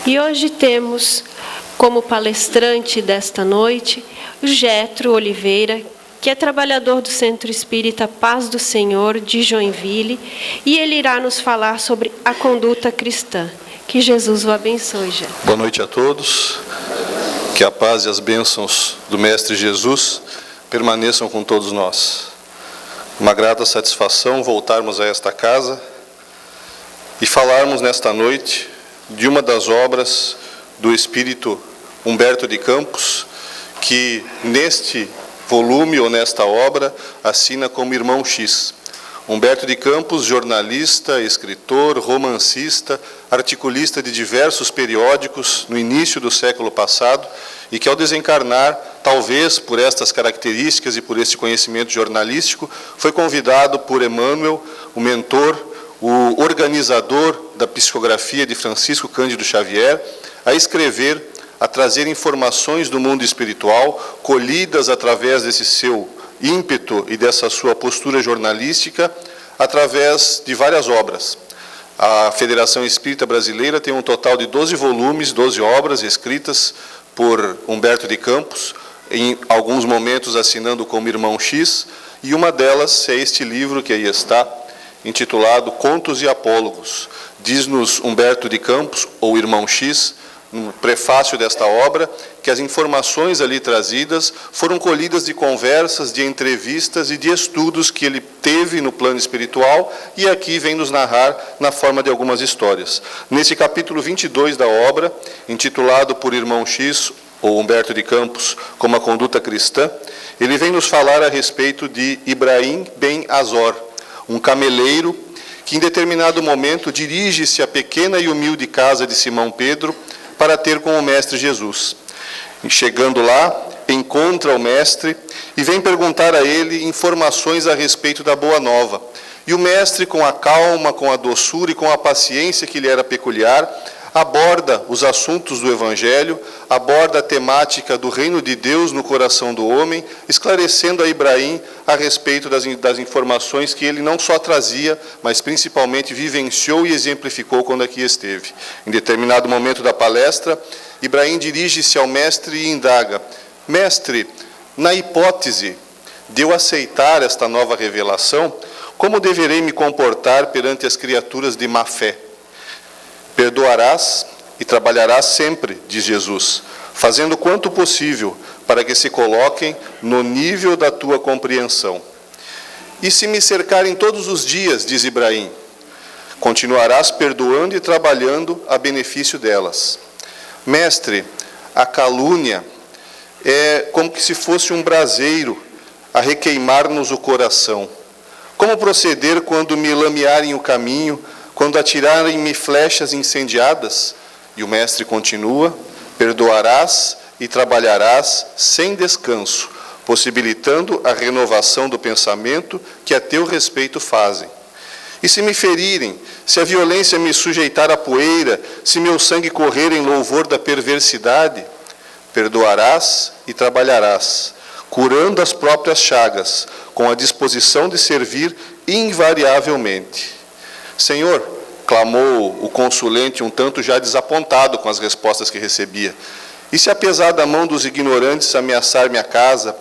E hoje temos como palestrante desta noite o Getro Oliveira, que é trabalhador do Centro Espírita Paz do Senhor de Joinville, e ele irá nos falar sobre a conduta cristã. Que Jesus o abençoe, Getro. Boa noite a todos. Que a paz e as bênçãos do Mestre Jesus permaneçam com todos nós. Uma grata satisfação voltarmos a esta casa e falarmos nesta noite de uma das obras do Espírito Humberto de Campos, que neste volume ou nesta obra assina como Irmão X. Humberto de Campos, jornalista, escritor, romancista, articulista de diversos periódicos no início do século passado e que, ao desencarnar, talvez por estas características e por este conhecimento jornalístico, foi convidado por Emmanuel, o mentor, o organizador da psicografia de Francisco Cândido Xavier, a escrever, a trazer informações do mundo espiritual, colhidas através desse seu ímpeto e dessa sua postura jornalística, através de várias obras. A Federação Espírita Brasileira tem um total de 12 volumes, 12 obras escritas por Humberto de Campos, em alguns momentos assinando como Irmão X, e uma delas é este livro que aí está, intitulado Contos e Apólogos. Diz-nos Humberto de Campos, ou Irmão X, no prefácio desta obra, que as informações ali trazidas foram colhidas de conversas, de entrevistas e de estudos que ele teve no plano espiritual e aqui vem nos narrar na forma de algumas histórias. Nesse capítulo 22 da obra, intitulado por Irmão X, ou Humberto de Campos, como a conduta cristã, ele vem nos falar a respeito de Ibrahim Ben Azor, um cameleiro que em determinado momento dirige-se à pequena e humilde casa de Simão Pedro para ter com o Mestre Jesus. Chegando lá, encontra o Mestre e vem perguntar a ele informações a respeito da Boa Nova. E o Mestre, com a calma, com a doçura e com a paciência que lhe era peculiar, aborda os assuntos do Evangelho, aborda a temática do reino de Deus no coração do homem, esclarecendo a Ibrahim a respeito das informações que ele não só trazia, mas principalmente vivenciou e exemplificou quando aqui esteve. Em determinado momento da palestra, Ibrahim dirige-se ao Mestre e indaga: Mestre, na hipótese de eu aceitar esta nova revelação, como deverei me comportar perante as criaturas de má fé? Perdoarás e trabalharás sempre, diz Jesus, fazendo quanto possível para que se coloquem no nível da tua compreensão. E se me cercarem todos os dias, diz Ibrahim, continuarás perdoando e trabalhando a benefício delas. Mestre, a calúnia é como que se fosse um braseiro a requeimar-nos o coração. Como proceder quando me lamearem o caminho, quando atirarem-me flechas incendiadas? E o Mestre continua: perdoarás e trabalharás sem descanso, possibilitando a renovação do pensamento que a teu respeito fazem. E se me ferirem, se a violência me sujeitar à poeira, se meu sangue correr em louvor da perversidade, perdoarás e trabalharás, curando as próprias chagas, com a disposição de servir invariavelmente. Senhor, clamou o consulente um tanto já desapontado com as respostas que recebia, e se apesar da mão dos ignorantes ameaçar minha casa,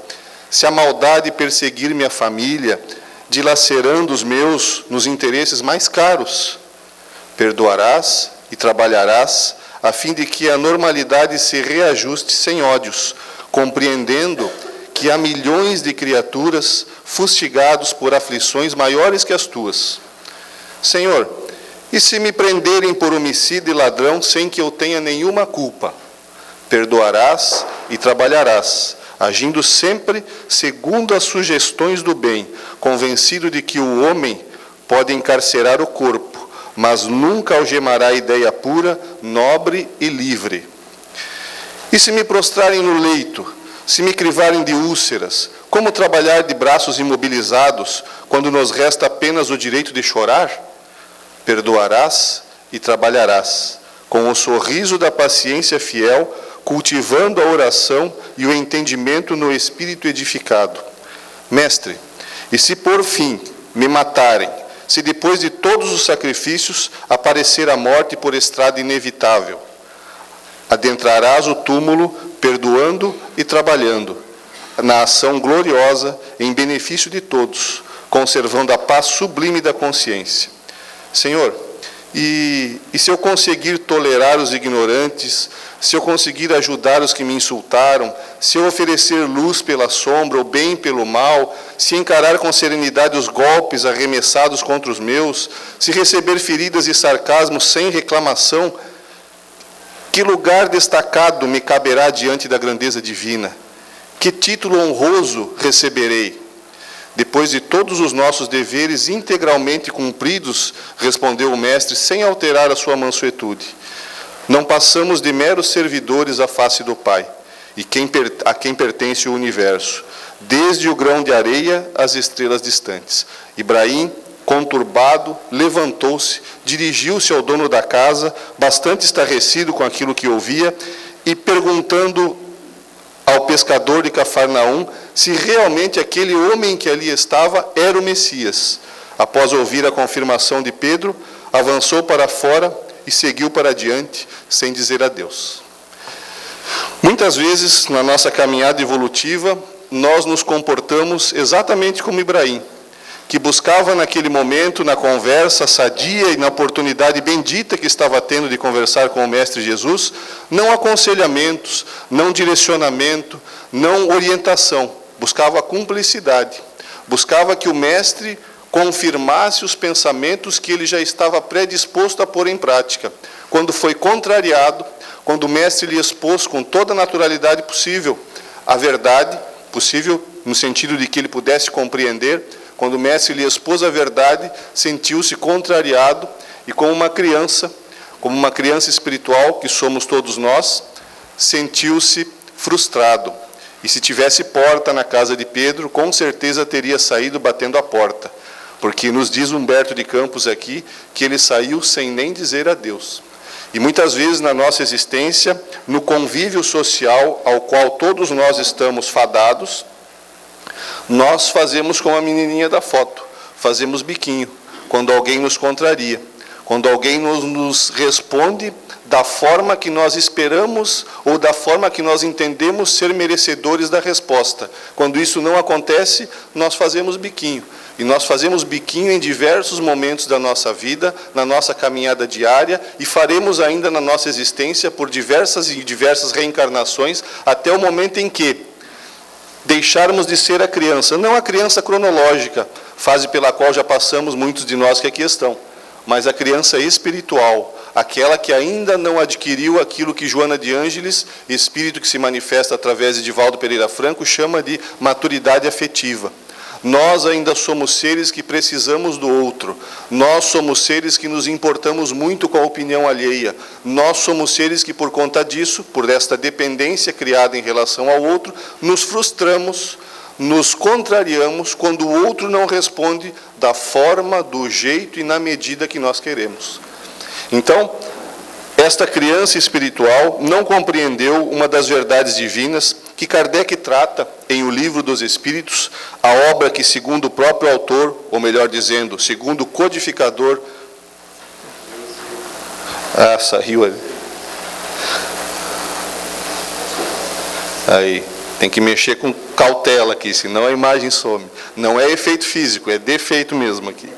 se a maldade perseguir minha família, dilacerando os meus nos interesses mais caros, perdoarás e trabalharás a fim de que a normalidade se reajuste sem ódios, compreendendo que há milhões de criaturas fustigados por aflições maiores que as tuas. Senhor, e se me prenderem por homicida e ladrão sem que eu tenha nenhuma culpa? Perdoarás e trabalharás, agindo sempre segundo as sugestões do bem, convencido de que o homem pode encarcerar o corpo, mas nunca algemará a ideia pura, nobre e livre. E se me prostrarem no leito, se me crivarem de úlceras, como trabalhar de braços imobilizados, quando nos resta apenas o direito de chorar? Perdoarás e trabalharás, com o sorriso da paciência fiel, cultivando a oração e o entendimento no espírito edificado. Mestre, e se por fim me matarem, se depois de todos os sacrifícios aparecer a morte por estrada inevitável, Adentrarás o túmulo, perdoando e trabalhando, na ação gloriosa, em benefício de todos, conservando a paz sublime da consciência. Senhor, e se eu conseguir tolerar os ignorantes, se eu conseguir ajudar os que me insultaram, se eu oferecer luz pela sombra, ou bem pelo mal, se encarar com serenidade os golpes arremessados contra os meus, se receber feridas e sarcasmos sem reclamação, que lugar destacado me caberá diante da grandeza divina? Que título honroso receberei? Depois de todos os nossos deveres integralmente cumpridos, respondeu o mestre, sem alterar a sua mansuetude, não passamos de meros servidores à face do Pai, e a quem pertence o universo, desde o grão de areia às estrelas distantes. Ibrahim, conturbado, levantou-se, dirigiu-se ao dono da casa, bastante estarrecido com aquilo que ouvia, e perguntando ao pescador de Cafarnaum se realmente aquele homem que ali estava era o Messias. Após ouvir a confirmação de Pedro, avançou para fora e seguiu para adiante, sem dizer adeus. Muitas vezes, na nossa caminhada evolutiva, nós nos comportamos exatamente como Ibrahim, que buscava naquele momento, na conversa sadia e na oportunidade bendita que estava tendo de conversar com o Mestre Jesus, não aconselhamentos, não direcionamento, não orientação, buscava a cumplicidade, buscava que o Mestre confirmasse os pensamentos que ele já estava predisposto a pôr em prática. Quando foi contrariado, quando o Mestre lhe expôs com toda a naturalidade possível a verdade, possível no sentido de que ele pudesse compreender, quando o Mestre lhe expôs a verdade, sentiu-se contrariado e como uma criança espiritual, que somos todos nós, sentiu-se frustrado. E se tivesse porta na casa de Pedro, com certeza teria saído batendo a porta, porque nos diz Humberto de Campos aqui que ele saiu sem nem dizer adeus. E muitas vezes na nossa existência, no convívio social ao qual todos nós estamos fadados, nós fazemos como a menininha da foto, fazemos biquinho, quando alguém nos contraria, quando alguém nos responde da forma que nós esperamos ou da forma que nós entendemos ser merecedores da resposta. Quando isso não acontece, nós fazemos biquinho. E nós fazemos biquinho em diversos momentos da nossa vida, na nossa caminhada diária, e faremos ainda na nossa existência por diversas reencarnações, até o momento em que deixarmos de ser a criança, não a criança cronológica, fase pela qual já passamos muitos de nós que aqui estão, mas a criança espiritual, aquela que ainda não adquiriu aquilo que Joana de Ângeles, espírito que se manifesta através de Divaldo Pereira Franco, chama de maturidade afetiva. Nós ainda somos seres que precisamos do outro. Nós somos seres que nos importamos muito com a opinião alheia. Nós somos seres que, por conta disso, por esta dependência criada em relação ao outro, nos frustramos, nos contrariamos quando o outro não responde da forma, do jeito e na medida que nós queremos. Então, esta criança espiritual não compreendeu uma das verdades divinas que Kardec trata em O Livro dos Espíritos, a obra que, segundo o próprio autor, ou melhor dizendo, segundo o codificador... saiu ali. Aí, tem que mexer com cautela aqui, senão a imagem some. Não é efeito físico, é defeito mesmo aqui.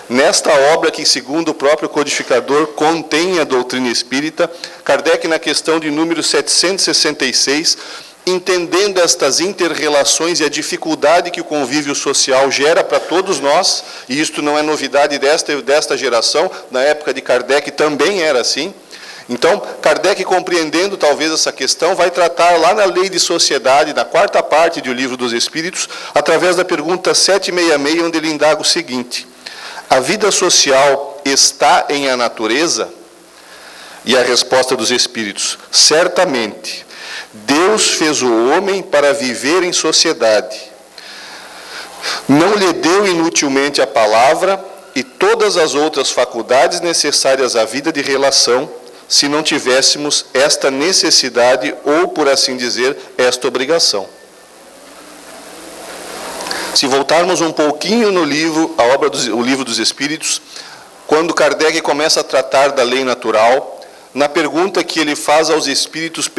Nesta obra que, segundo o próprio codificador, contém a doutrina espírita, Kardec, na questão de número 766, entendendo estas inter-relações e a dificuldade que o convívio social gera para todos nós, e isto não é novidade desta geração, na época de Kardec também era assim. Então, Kardec, compreendendo talvez essa questão, vai tratar lá na Lei de Sociedade, na quarta parte do Livro dos Espíritos, através da pergunta 766, onde ele indaga o seguinte: a vida social está em a natureza? E a resposta dos Espíritos: certamente. Deus fez o homem para viver em sociedade. Não lhe deu inutilmente a palavra e todas as outras faculdades necessárias à vida de relação, se não tivéssemos esta necessidade ou, por assim dizer, esta obrigação. Se voltarmos um pouquinho no livro, o Livro dos Espíritos, quando Kardec começa a tratar da lei natural, na pergunta que ele faz aos espíritos,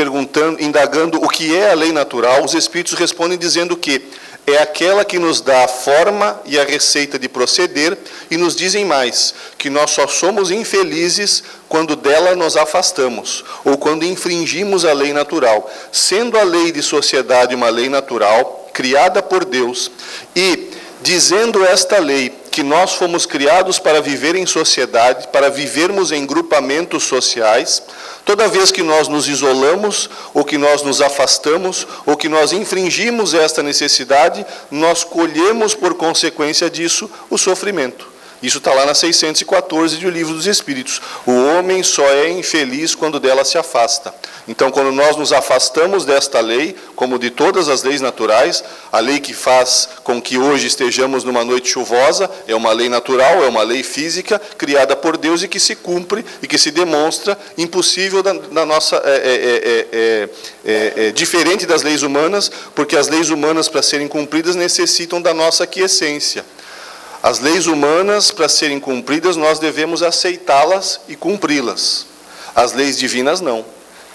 indagando o que é a lei natural, os espíritos respondem dizendo que é aquela que nos dá a forma e a receita de proceder, e nos dizem mais, que nós só somos infelizes quando dela nos afastamos, ou quando infringimos a lei natural. Sendo a lei de sociedade uma lei natural, criada por Deus, e dizendo esta lei que nós fomos criados para viver em sociedade, para vivermos em grupamentos sociais, toda vez que nós nos isolamos, ou que nós nos afastamos, ou que nós infringimos esta necessidade, nós colhemos por consequência disso o sofrimento. Isso está lá na 614 do Livro dos Espíritos. O homem só é infeliz quando dela se afasta. Então, quando nós nos afastamos desta lei, como de todas as leis naturais, a lei que faz com que hoje estejamos numa noite chuvosa, é uma lei natural, é uma lei física, criada por Deus e que se cumpre e que se demonstra impossível da nossa... diferente das leis humanas, porque as leis humanas, para serem cumpridas, necessitam da nossa aquiescência. As leis humanas, para serem cumpridas, nós devemos aceitá-las e cumpri-las. As leis divinas, não.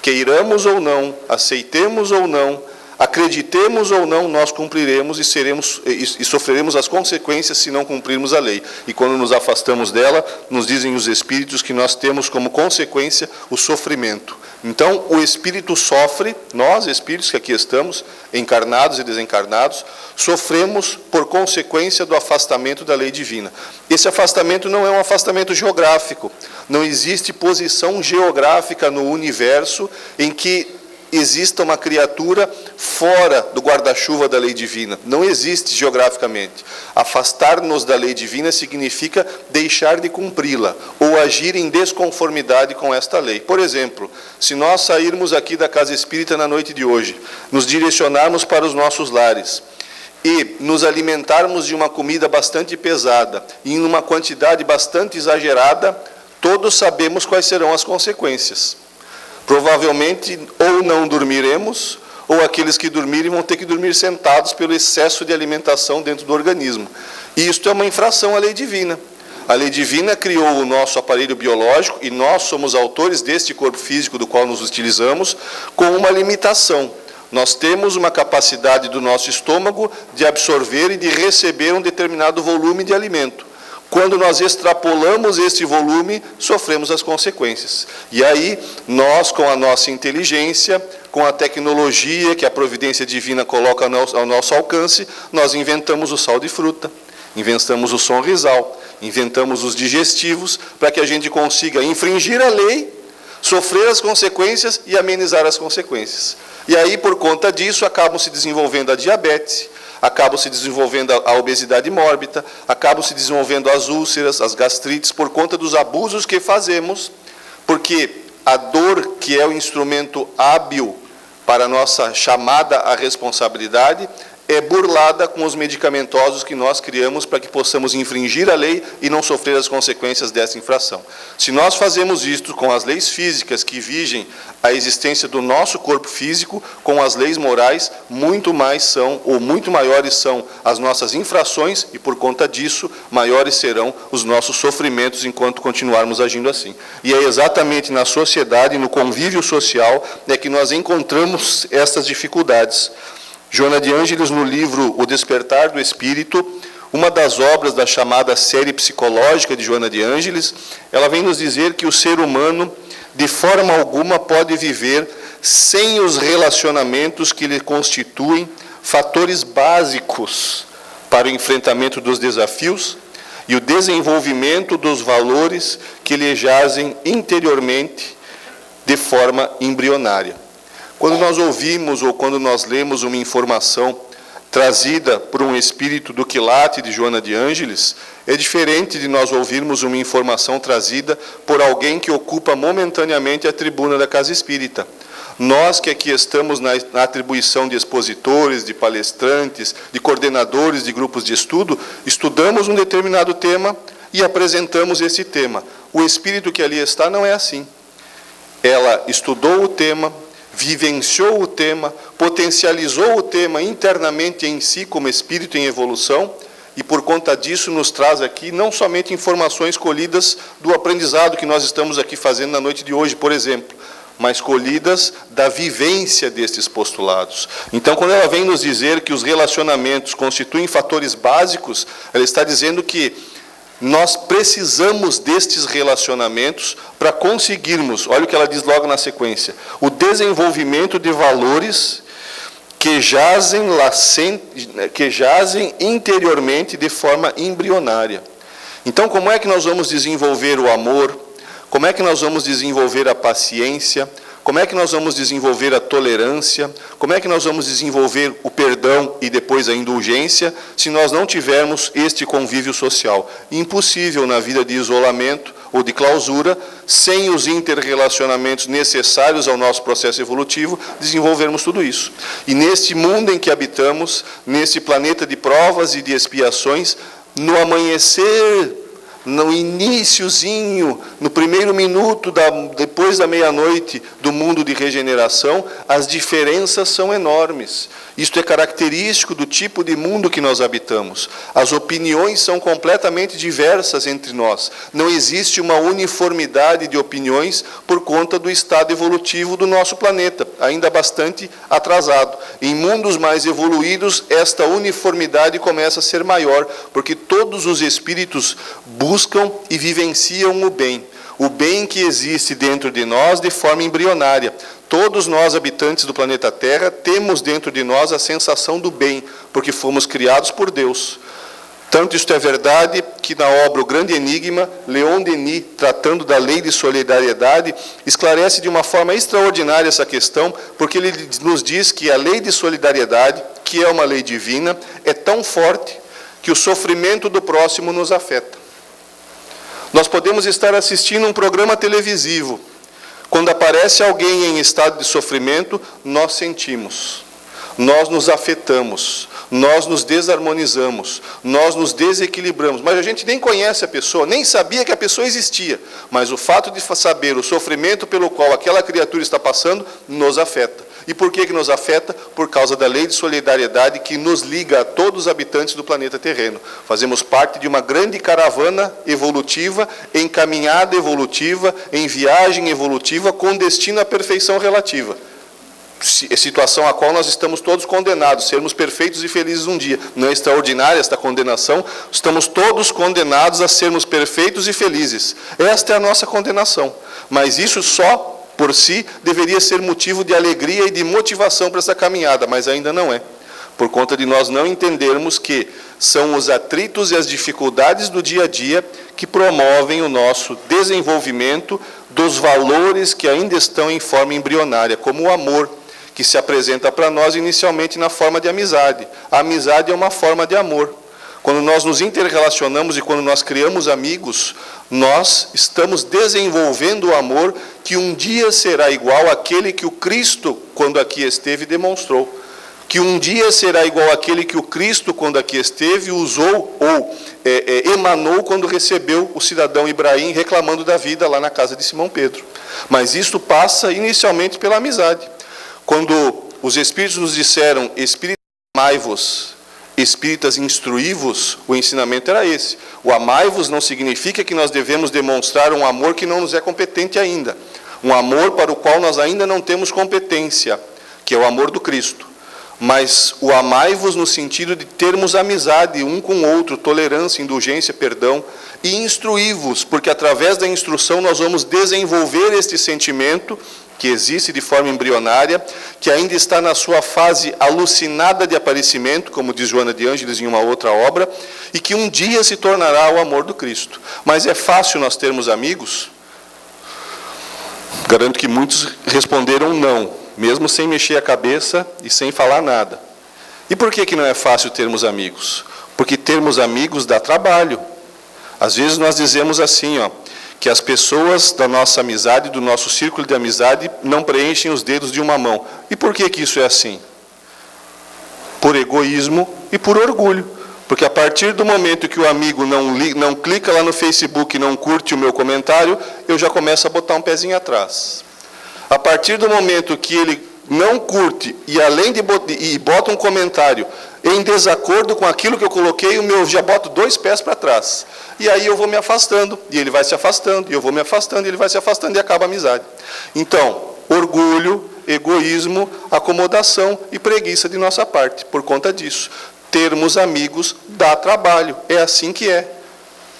Queiramos ou não, aceitemos ou não, acreditemos ou não, nós cumpriremos e sofreremos as consequências se não cumprirmos a lei. E quando nos afastamos dela, nos dizem os espíritos que nós temos como consequência o sofrimento. Então, o espírito sofre, nós, espíritos que aqui estamos, encarnados e desencarnados, sofremos por consequência do afastamento da lei divina. Esse afastamento não é um afastamento geográfico. Não existe posição geográfica no universo em que exista uma criatura fora do guarda-chuva da lei divina. Não existe geograficamente. Afastar-nos da lei divina significa deixar de cumpri-la ou agir em desconformidade com esta lei. Por exemplo, se nós sairmos aqui da casa espírita na noite de hoje, nos direcionarmos para os nossos lares e nos alimentarmos de uma comida bastante pesada e em uma quantidade bastante exagerada, todos sabemos quais serão as consequências. Provavelmente ou não dormiremos, ou aqueles que dormirem vão ter que dormir sentados pelo excesso de alimentação dentro do organismo. E isto é uma infração à lei divina. A lei divina criou o nosso aparelho biológico, e nós somos autores deste corpo físico do qual nos utilizamos, com uma limitação. Nós temos uma capacidade do nosso estômago de absorver e de receber um determinado volume de alimento. Quando nós extrapolamos esse volume, sofremos as consequências. E aí, nós, com a nossa inteligência, com a tecnologia que a providência divina coloca ao nosso alcance, nós inventamos o sal de fruta, inventamos o sonrisal, inventamos os digestivos, para que a gente consiga infringir a lei, sofrer as consequências e amenizar as consequências. E aí, por conta disso, acabam se desenvolvendo a diabetes, acabam se desenvolvendo a obesidade mórbida, acabam se desenvolvendo as úlceras, as gastrites, por conta dos abusos que fazemos, porque a dor, que é o instrumento hábil para a nossa chamada à responsabilidade, é burlada com os medicamentosos que nós criamos para que possamos infringir a lei e não sofrer as consequências dessa infração. Se nós fazemos isto com as leis físicas que vigem a existência do nosso corpo físico, com as leis morais, muito maiores são as nossas infrações e, por conta disso, maiores serão os nossos sofrimentos enquanto continuarmos agindo assim. E é exatamente na sociedade, no convívio social, que nós encontramos estas dificuldades. Joana de Ângeles, no livro O Despertar do Espírito, uma das obras da chamada série psicológica de Joana de Ângeles, ela vem nos dizer que o ser humano, de forma alguma, pode viver sem os relacionamentos que lhe constituem fatores básicos para o enfrentamento dos desafios e o desenvolvimento dos valores que lhe jazem interiormente de forma embrionária. Quando nós ouvimos ou quando nós lemos uma informação trazida por um espírito do quilate de Joana de Ângeles, é diferente de nós ouvirmos uma informação trazida por alguém que ocupa momentaneamente a tribuna da casa espírita. Nós que aqui estamos na atribuição de expositores, de palestrantes, de coordenadores de grupos de estudo, estudamos um determinado tema e apresentamos esse tema. O espírito que ali está não é assim. Ela estudou o tema, vivenciou o tema, potencializou o tema internamente em si como espírito em evolução e por conta disso nos traz aqui não somente informações colhidas do aprendizado que nós estamos aqui fazendo na noite de hoje, por exemplo, mas colhidas da vivência destes postulados. Então, quando ela vem nos dizer que os relacionamentos constituem fatores básicos, ela está dizendo que nós precisamos destes relacionamentos para conseguirmos, olha o que ela diz logo na sequência, o desenvolvimento de valores que jazem interiormente de forma embrionária. Então, como é que nós vamos desenvolver o amor? Como é que nós vamos desenvolver a paciência? Como é que nós vamos desenvolver a tolerância? Como é que nós vamos desenvolver o perdão e depois a indulgência, se nós não tivermos este convívio social? Impossível na vida de isolamento ou de clausura, sem os interrelacionamentos necessários ao nosso processo evolutivo, desenvolvermos tudo isso. E neste mundo em que habitamos, nesse planeta de provas e de expiações, no amanhecer, no iniciozinho, no primeiro minuto, depois da meia-noite do mundo de regeneração, as diferenças são enormes. Isto é característico do tipo de mundo que nós habitamos. As opiniões são completamente diversas entre nós. Não existe uma uniformidade de opiniões por conta do estado evolutivo do nosso planeta, ainda bastante atrasado. Em mundos mais evoluídos, esta uniformidade começa a ser maior, porque todos os espíritos buscam e vivenciam o bem que existe dentro de nós de forma embrionária. Todos nós, habitantes do planeta Terra, temos dentro de nós a sensação do bem, porque fomos criados por Deus. Tanto isto é verdade que na obra O Grande Enigma, Leon Denis, tratando da lei de solidariedade, esclarece de uma forma extraordinária essa questão, porque ele nos diz que a lei de solidariedade, que é uma lei divina, é tão forte que o sofrimento do próximo nos afeta. Nós podemos estar assistindo um programa televisivo. Quando aparece alguém em estado de sofrimento, nós sentimos, nós nos afetamos, nós nos desarmonizamos, nós nos desequilibramos. Mas a gente nem conhece a pessoa, nem sabia que a pessoa existia. Mas o fato de saber o sofrimento pelo qual aquela criatura está passando, nos afeta. E por que nos afeta? Por causa da lei de solidariedade que nos liga a todos os habitantes do planeta terreno. Fazemos parte de uma grande caravana evolutiva, em caminhada evolutiva, em viagem evolutiva, com destino à perfeição relativa. Situação a qual nós estamos todos condenados, sermos perfeitos e felizes um dia. Não é extraordinária esta condenação? Estamos todos condenados a sermos perfeitos e felizes. Esta é a nossa condenação. Mas isso só por si, deveria ser motivo de alegria e de motivação para essa caminhada, mas ainda não é. Por conta de nós não entendermos que são os atritos e as dificuldades do dia a dia que promovem o nosso desenvolvimento dos valores que ainda estão em forma embrionária, como o amor, que se apresenta para nós inicialmente na forma de amizade. A amizade é uma forma de amor. Quando nós nos interrelacionamos e quando nós criamos amigos, nós estamos desenvolvendo o amor que um dia será igual àquele que o Cristo, quando aqui esteve, demonstrou. Que um dia será igual àquele que o Cristo, quando aqui esteve, usou ou emanou quando recebeu o cidadão Ibrahim reclamando da vida lá na casa de Simão Pedro. Mas isso passa inicialmente pela amizade. Quando os Espíritos nos disseram, Espíritas, amai-vos, Espíritas, instruí-vos, o ensinamento era esse. O amai-vos não significa que nós devemos demonstrar um amor que não nos é competente ainda. Um amor para o qual nós ainda não temos competência, que é o amor do Cristo. Mas o amai-vos no sentido de termos amizade um com o outro, tolerância, indulgência, perdão, e instruí-vos, porque através da instrução nós vamos desenvolver este sentimento que existe de forma embrionária, que ainda está na sua fase alucinada de aparecimento, como diz Joana de Ângeles em uma outra obra, e que um dia se tornará o amor do Cristo. Mas é fácil nós termos amigos? Garanto que muitos responderam não, mesmo sem mexer a cabeça e sem falar nada. E por que não é fácil termos amigos? Porque termos amigos dá trabalho. Às vezes nós dizemos assim, que as pessoas da nossa amizade, do nosso círculo de amizade, não preenchem os dedos de uma mão. E por que isso é assim? Por egoísmo e por orgulho. Porque a partir do momento que o amigo não clica lá no Facebook e não curte o meu comentário, eu já começo a botar um pezinho atrás. A partir do momento que ele não curte e além de bota um comentário em desacordo com aquilo que eu coloquei, eu já boto 2 pés para trás. E aí eu vou me afastando, e ele vai se afastando, e eu vou me afastando, e ele vai se afastando, e acaba a amizade. Então, orgulho, egoísmo, acomodação e preguiça de nossa parte, por conta disso. Termos amigos dá trabalho, é assim que é.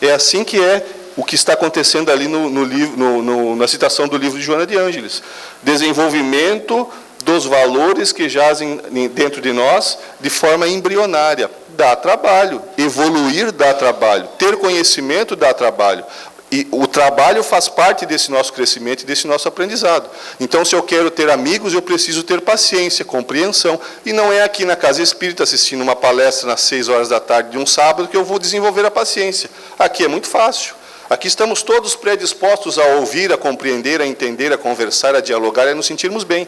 É assim que é o que está acontecendo ali na citação do livro de Joana de Ângeles. Desenvolvimento dos valores que jazem dentro de nós de forma embrionária. Dá trabalho. Evoluir dá trabalho. Ter conhecimento dá trabalho. E o trabalho faz parte desse nosso crescimento e desse nosso aprendizado. Então, se eu quero ter amigos, eu preciso ter paciência, compreensão. E não é aqui na Casa Espírita, assistindo uma palestra nas 6 horas da tarde de um sábado, que eu vou desenvolver a paciência. Aqui é muito fácil. Aqui estamos todos predispostos a ouvir, a compreender, a entender, a conversar, a dialogar e a nos sentirmos bem.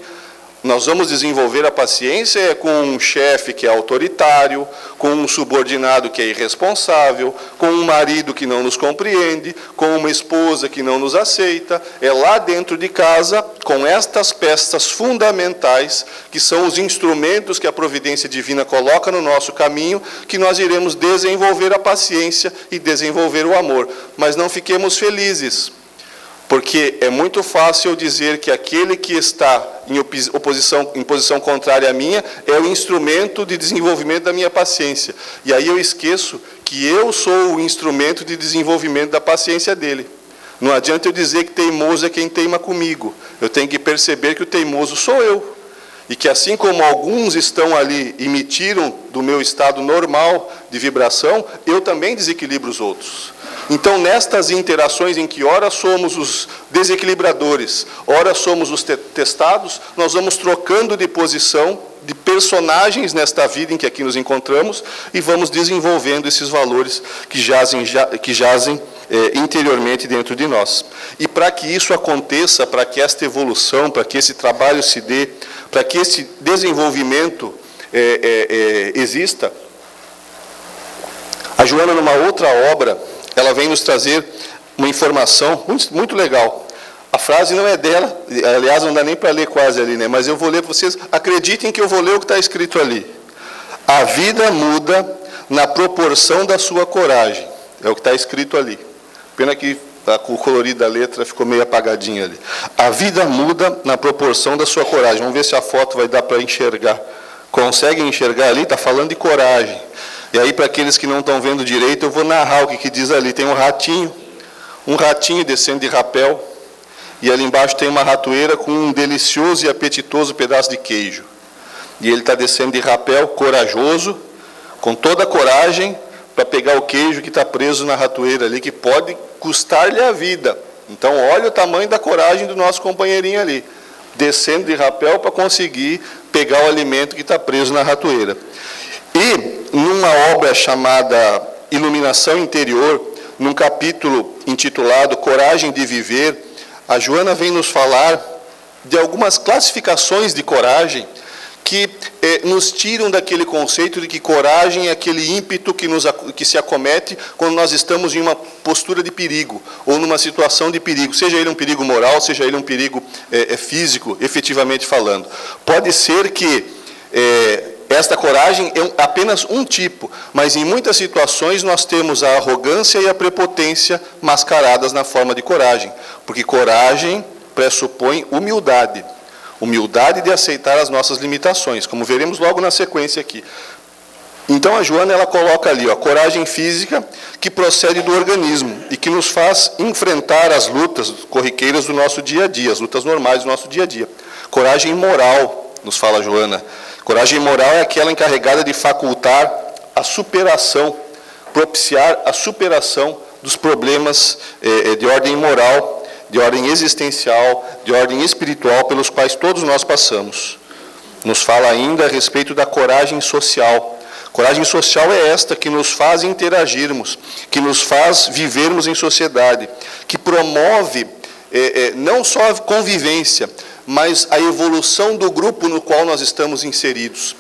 Nós vamos desenvolver a paciência com um chefe que é autoritário, com um subordinado que é irresponsável, com um marido que não nos compreende, com uma esposa que não nos aceita. É lá dentro de casa, com estas peças fundamentais, que são os instrumentos que a providência divina coloca no nosso caminho, que nós iremos desenvolver a paciência e desenvolver o amor. Mas não fiquemos felizes, porque é muito fácil dizer que aquele que está em posição contrária à minha é o instrumento de desenvolvimento da minha paciência. E aí eu esqueço que eu sou o instrumento de desenvolvimento da paciência dele. Não adianta eu dizer que teimoso é quem teima comigo. Eu tenho que perceber que o teimoso sou eu. E que assim como alguns estão ali e me tiram do meu estado normal de vibração, eu também desequilibro os outros. Então, nestas interações em que ora somos os desequilibradores, ora somos os testados, nós vamos trocando de posição, de personagens nesta vida em que aqui nos encontramos, e vamos desenvolvendo esses valores que jazem interiormente dentro de nós. E para que isso aconteça, para que esta evolução, para que esse trabalho se dê, para que esse desenvolvimento exista, a Joana, numa outra obra, ela vem nos trazer uma informação muito legal. A frase não é dela, aliás, não dá nem para ler quase ali, né? Mas eu vou ler para vocês. Acreditem que eu vou ler o que está escrito ali. A vida muda na proporção da sua coragem. É o que está escrito ali. Pena que o colorido da letra ficou meio apagadinho ali. A vida muda na proporção da sua coragem. Vamos ver se a foto vai dar para enxergar. Conseguem enxergar ali? Está falando de coragem. E aí, para aqueles que não estão vendo direito, eu vou narrar o que diz ali. Tem um ratinho descendo de rapel, e ali embaixo tem uma ratoeira com um delicioso e apetitoso pedaço de queijo. E ele está descendo de rapel, corajoso, com toda a coragem, para pegar o queijo que está preso na ratoeira ali, que pode custar-lhe a vida. Então, olha o tamanho da coragem do nosso companheirinho ali, descendo de rapel para conseguir pegar o alimento que está preso na ratoeira. E, numa obra chamada Iluminação Interior, num capítulo intitulado Coragem de Viver, a Joana vem nos falar de algumas classificações de coragem que nos tiram daquele conceito de que coragem é aquele ímpeto que se acomete quando nós estamos em uma postura de perigo, ou numa situação de perigo, seja ele um perigo moral, seja ele um perigo físico, efetivamente falando. Pode ser que esta coragem é apenas um tipo, mas em muitas situações nós temos a arrogância e a prepotência mascaradas na forma de coragem, porque coragem pressupõe humildade. Humildade de aceitar as nossas limitações, como veremos logo na sequência aqui. Então a Joana, ela coloca ali, coragem física que procede do organismo e que nos faz enfrentar as lutas corriqueiras do nosso dia a dia, as lutas normais do nosso dia a dia. Coragem moral, nos fala a Joana. Coragem moral é aquela encarregada de facultar a superação, propiciar a superação dos problemas de ordem moral, de ordem existencial, de ordem espiritual, pelos quais todos nós passamos. Nos fala ainda a respeito da coragem social. Coragem social é esta que nos faz interagirmos, que nos faz vivermos em sociedade, que promove não só a convivência, mas a evolução do grupo no qual nós estamos inseridos.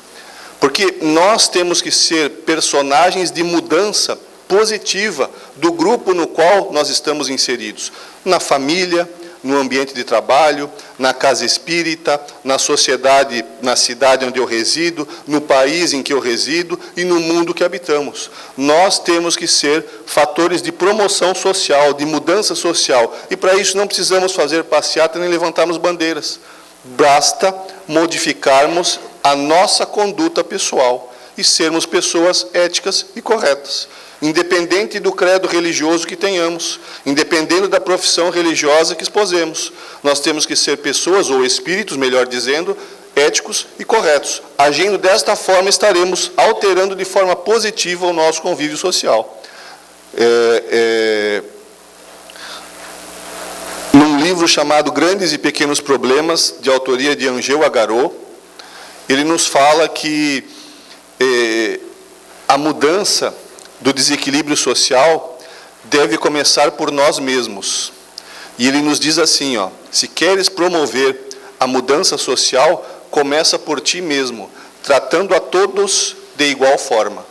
Porque nós temos que ser personagens de mudança positiva do grupo no qual nós estamos inseridos. Na família, no ambiente de trabalho, na casa espírita, na sociedade, na cidade onde eu resido, no país em que eu resido e no mundo que habitamos. Nós temos que ser fatores de promoção social, de mudança social. E para isso não precisamos fazer passeata nem levantarmos bandeiras. Basta modificarmos a nossa conduta pessoal e sermos pessoas éticas e corretas. Independente do credo religioso que tenhamos, independente da profissão religiosa que esposemos, nós temos que ser pessoas, ou espíritos, melhor dizendo, éticos e corretos. Agindo desta forma, estaremos alterando de forma positiva o nosso convívio social. Num livro chamado Grandes e Pequenos Problemas, de autoria de Angel Agarot, ele nos fala que a mudança do desequilíbrio social deve começar por nós mesmos. E ele nos diz assim, se queres promover a mudança social, começa por ti mesmo, tratando a todos de igual forma.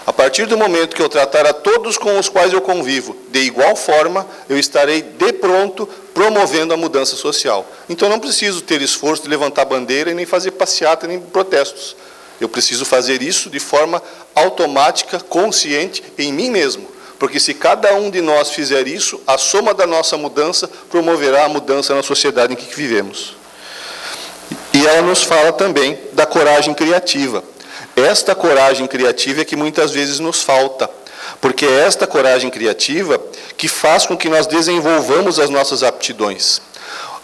A partir do momento que eu tratar a todos com os quais eu convivo de igual forma, eu estarei de pronto promovendo a mudança social. Então não preciso ter esforço de levantar bandeira e nem fazer passeata, nem protestos. Eu preciso fazer isso de forma automática, consciente, em mim mesmo. Porque se cada um de nós fizer isso, a soma da nossa mudança promoverá a mudança na sociedade em que vivemos. E ela nos fala também da coragem criativa. Esta coragem criativa é que muitas vezes nos falta. Porque é esta coragem criativa que faz com que nós desenvolvamos as nossas aptidões.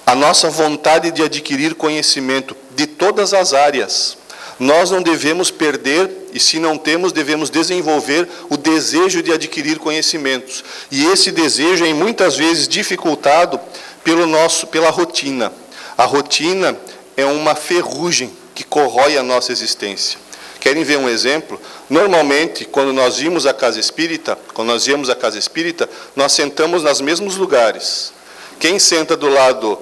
A nossa vontade de adquirir conhecimento de todas as áreas. Nós não devemos perder, e se não temos, devemos desenvolver o desejo de adquirir conhecimentos. E esse desejo é muitas vezes dificultado pela rotina. A rotina é uma ferrugem que corrói a nossa existência. Querem ver um exemplo? Normalmente, quando nós íamos à casa espírita, nós sentamos nos mesmos lugares. Quem senta do lado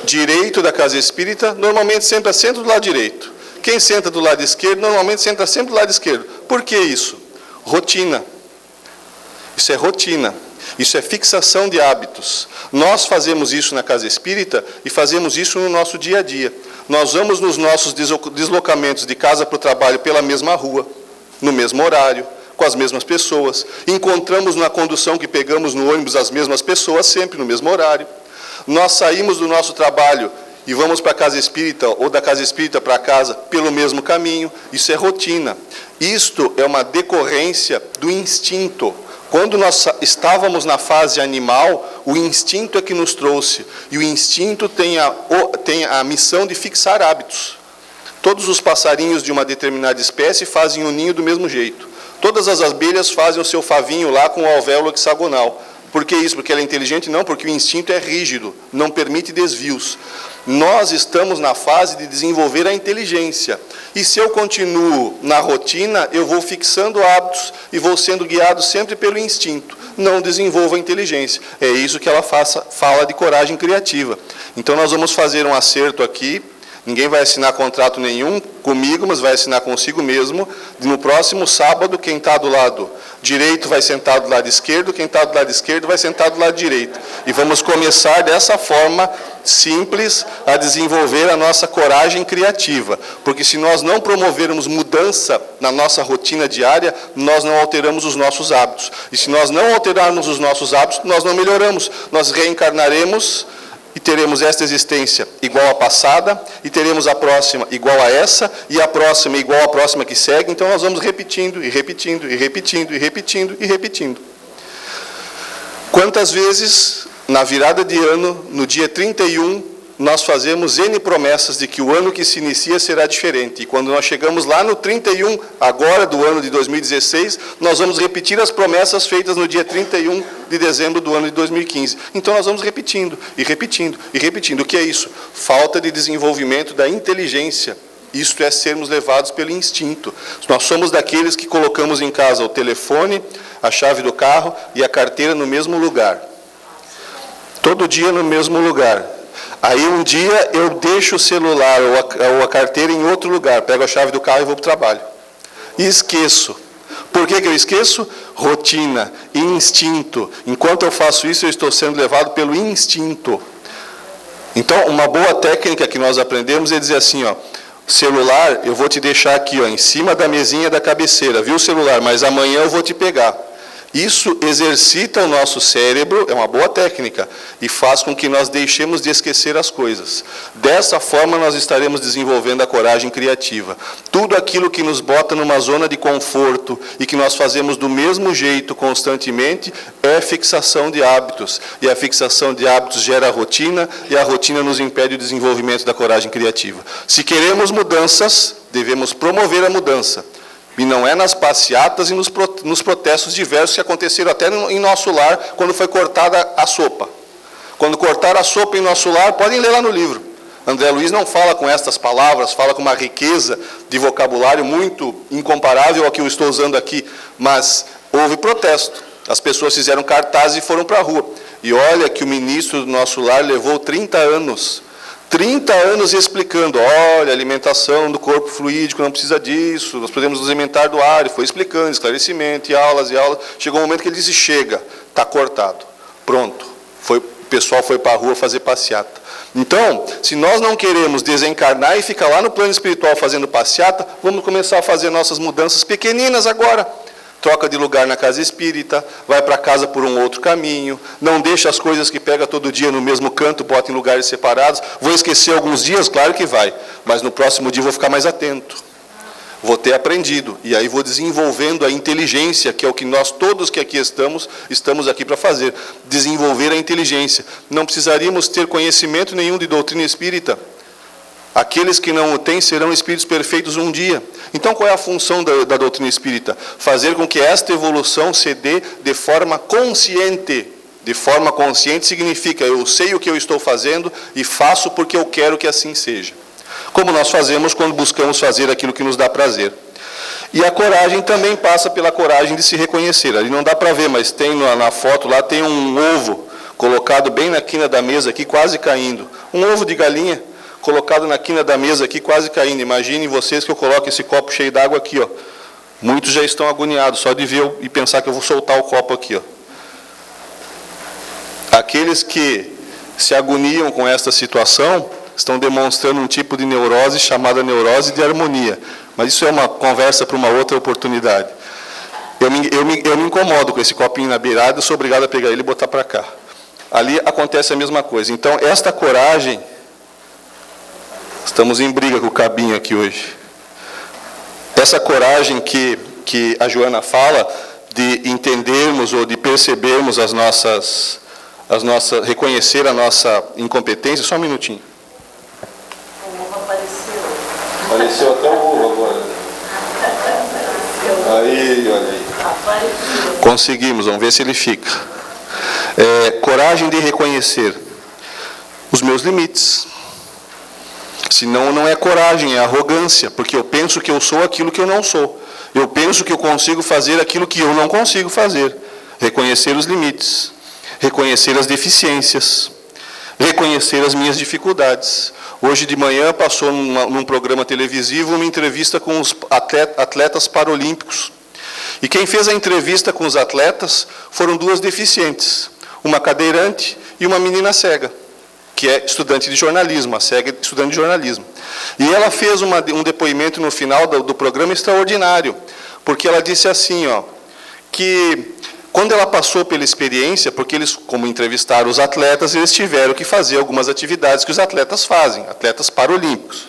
direito da casa espírita, normalmente sempre assenta do lado direito. Quem senta do lado esquerdo, normalmente senta sempre do lado esquerdo. Por que isso? Rotina. Isso é rotina. Isso é fixação de hábitos. Nós fazemos isso na casa espírita e fazemos isso no nosso dia a dia. Nós vamos nos nossos deslocamentos de casa para o trabalho pela mesma rua, no mesmo horário, com as mesmas pessoas. Encontramos na condução que pegamos no ônibus as mesmas pessoas, sempre no mesmo horário. Nós saímos do nosso trabalho e vamos para a casa espírita, ou da casa espírita para casa, pelo mesmo caminho. Isso é rotina. Isto é uma decorrência do instinto. Quando nós estávamos na fase animal, o instinto é que nos trouxe. E o instinto tem a missão de fixar hábitos. Todos os passarinhos de uma determinada espécie fazem o ninho do mesmo jeito. Todas as abelhas fazem o seu favinho lá com o alvéolo hexagonal. Por que isso? Porque ela é inteligente? Não, porque o instinto é rígido, não permite desvios. Nós estamos na fase de desenvolver a inteligência. E se eu continuo na rotina, eu vou fixando hábitos e vou sendo guiado sempre pelo instinto. Não desenvolvo a inteligência. É isso que ela fala de coragem criativa. Então nós vamos fazer um acerto aqui. Ninguém vai assinar contrato nenhum comigo, mas vai assinar consigo mesmo. No próximo sábado, quem está do lado direito vai sentar do lado esquerdo, quem está do lado esquerdo vai sentar do lado direito. E vamos começar dessa forma simples a desenvolver a nossa coragem criativa. Porque se nós não promovermos mudança na nossa rotina diária, nós não alteramos os nossos hábitos. E se nós não alterarmos os nossos hábitos, nós não melhoramos. Nós reencarnaremos e teremos esta existência igual à passada, e teremos a próxima igual a essa, e a próxima igual à próxima que segue. Então nós vamos repetindo, e repetindo, e repetindo, e repetindo, e repetindo. Quantas vezes, na virada de ano, no dia 31, nós fazemos N promessas de que o ano que se inicia será diferente. E quando nós chegamos lá no 31, agora do ano de 2016, nós vamos repetir as promessas feitas no dia 31 de dezembro do ano de 2015. Então nós vamos repetindo, e repetindo, e repetindo. O que é isso? Falta de desenvolvimento da inteligência. Isto é sermos levados pelo instinto. Nós somos daqueles que colocamos em casa o telefone, a chave do carro e a carteira no mesmo lugar. Todo dia no mesmo lugar. Aí um dia eu deixo o celular ou a carteira em outro lugar, pego a chave do carro e vou para o trabalho. E esqueço. Por que eu esqueço? rotina, instinto. Enquanto eu faço isso, eu estou sendo levado pelo instinto. Então, uma boa técnica que nós aprendemos é dizer assim, ó, celular, eu vou te deixar aqui, ó, em cima da mesinha da cabeceira, viu, celular? Mas amanhã eu vou te pegar. Isso exercita o nosso cérebro, é uma boa técnica, e faz com que nós deixemos de esquecer as coisas. Dessa forma, nós estaremos desenvolvendo a coragem criativa. Tudo aquilo que nos bota numa zona de conforto e que nós fazemos do mesmo jeito constantemente é fixação de hábitos. E a fixação de hábitos gera rotina, e a rotina nos impede o desenvolvimento da coragem criativa. Se queremos mudanças, devemos promover a mudança. E não é nas passeatas e nos protestos diversos que aconteceram até em nosso lar, quando foi cortada a sopa. Quando cortaram a sopa em nosso lar, podem ler lá no livro. André Luiz não fala com estas palavras, fala com uma riqueza de vocabulário muito incomparável ao que eu estou usando aqui, mas houve protesto. As pessoas fizeram cartazes e foram para a rua. E olha que o ministro do nosso lar levou 30 anos. 30 anos explicando, olha, alimentação do corpo fluídico não precisa disso, nós podemos nos alimentar do ar, e foi explicando, esclarecimento, e aulas, chegou um momento que ele disse, chega, está cortado, pronto, o pessoal foi para a rua fazer passeata. Então, se nós não queremos desencarnar e ficar lá no plano espiritual fazendo passeata, vamos começar a fazer nossas mudanças pequeninas agora. Troca de lugar na casa espírita, vai para casa por um outro caminho, não deixa as coisas que pega todo dia no mesmo canto, bota em lugares separados. Vou esquecer alguns dias? Claro que vai, mas no próximo dia vou ficar mais atento. Vou ter aprendido, e aí vou desenvolvendo a inteligência, que é o que nós todos que aqui estamos aqui para fazer, desenvolver a inteligência. Não precisaríamos ter conhecimento nenhum de doutrina espírita. Aqueles que não o têm serão espíritos perfeitos um dia. Então, qual é a função da doutrina espírita? Fazer com que esta evolução se dê de forma consciente. De forma consciente significa, eu sei o que eu estou fazendo e faço porque eu quero que assim seja. Como nós fazemos quando buscamos fazer aquilo que nos dá prazer. E a coragem também passa pela coragem de se reconhecer. Ali não dá para ver, mas tem na foto lá, tem um ovo colocado bem na quina da mesa aqui, quase caindo. Um ovo de galinha colocado na quina da mesa aqui, quase caindo. Imaginem vocês que eu coloco esse copo cheio d'água aqui, ó. Muitos já estão agoniados, só de ver e pensar que eu vou soltar o copo aqui, ó. Aqueles que se agoniam com esta situação estão demonstrando um tipo de neurose chamada neurose de harmonia. Mas isso é uma conversa para uma outra oportunidade. Eu me incomodo com esse copinho na beirada, eu sou obrigado a pegar ele e botar para cá. Ali acontece a mesma coisa. Então, esta coragem... Estamos em briga com o cabinho aqui hoje. Essa coragem que a Joana fala, de entendermos ou de percebermos reconhecer a nossa incompetência. Só um minutinho. O ovo apareceu. Apareceu até o ovo agora. Aí, olha aí. Apareceu. Conseguimos, vamos ver se ele fica. Coragem de reconhecer os meus limites. Senão não é coragem, é arrogância, porque eu penso que eu sou aquilo que eu não sou. Eu penso que eu consigo fazer aquilo que eu não consigo fazer. Reconhecer os limites, reconhecer as deficiências, reconhecer as minhas dificuldades. Hoje de manhã passou num programa televisivo uma entrevista com os atletas paralímpicos. E quem fez a entrevista com os atletas foram duas deficientes, uma cadeirante e uma menina cega, que é estudante de jornalismo, a cega é estudante de jornalismo. E ela fez um depoimento no final do programa extraordinário, porque ela disse assim, ó, que quando ela passou pela experiência, porque eles, como entrevistaram os atletas, eles tiveram que fazer algumas atividades que os atletas fazem, atletas paralímpicos.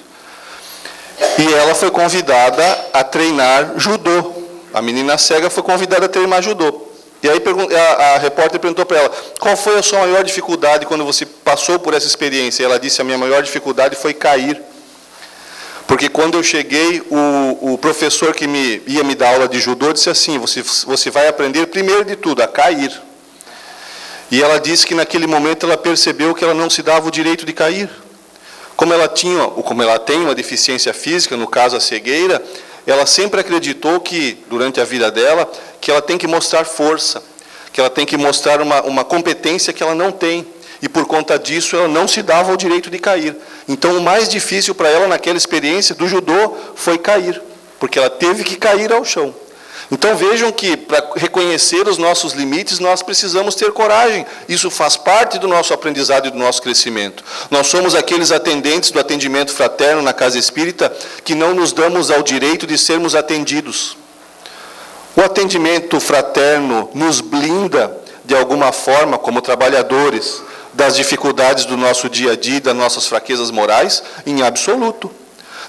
E ela foi convidada a treinar judô. A menina cega foi convidada a treinar judô. E aí a repórter perguntou para ela, qual foi a sua maior dificuldade quando você passou por essa experiência? E ela disse, a minha maior dificuldade foi cair. Porque quando eu cheguei, o professor que ia me dar aula de judô disse assim, você vai aprender primeiro de tudo, a cair. E ela disse que naquele momento ela percebeu que ela não se dava o direito de cair. Como ela tem uma deficiência física, no caso a cegueira, ela sempre acreditou que, durante a vida dela, que ela tem que mostrar força, que ela tem que mostrar uma competência que ela não tem. E por conta disso, ela não se dava o direito de cair. Então, o mais difícil para ela naquela experiência do judô foi cair, porque ela teve que cair ao chão. Então vejam que para reconhecer os nossos limites, nós precisamos ter coragem. Isso faz parte do nosso aprendizado e do nosso crescimento. Nós somos aqueles atendentes do atendimento fraterno na casa espírita que não nos damos ao direito de sermos atendidos. O atendimento fraterno nos blinda, de alguma forma, como trabalhadores, das dificuldades do nosso dia a dia, das nossas fraquezas morais, em absoluto.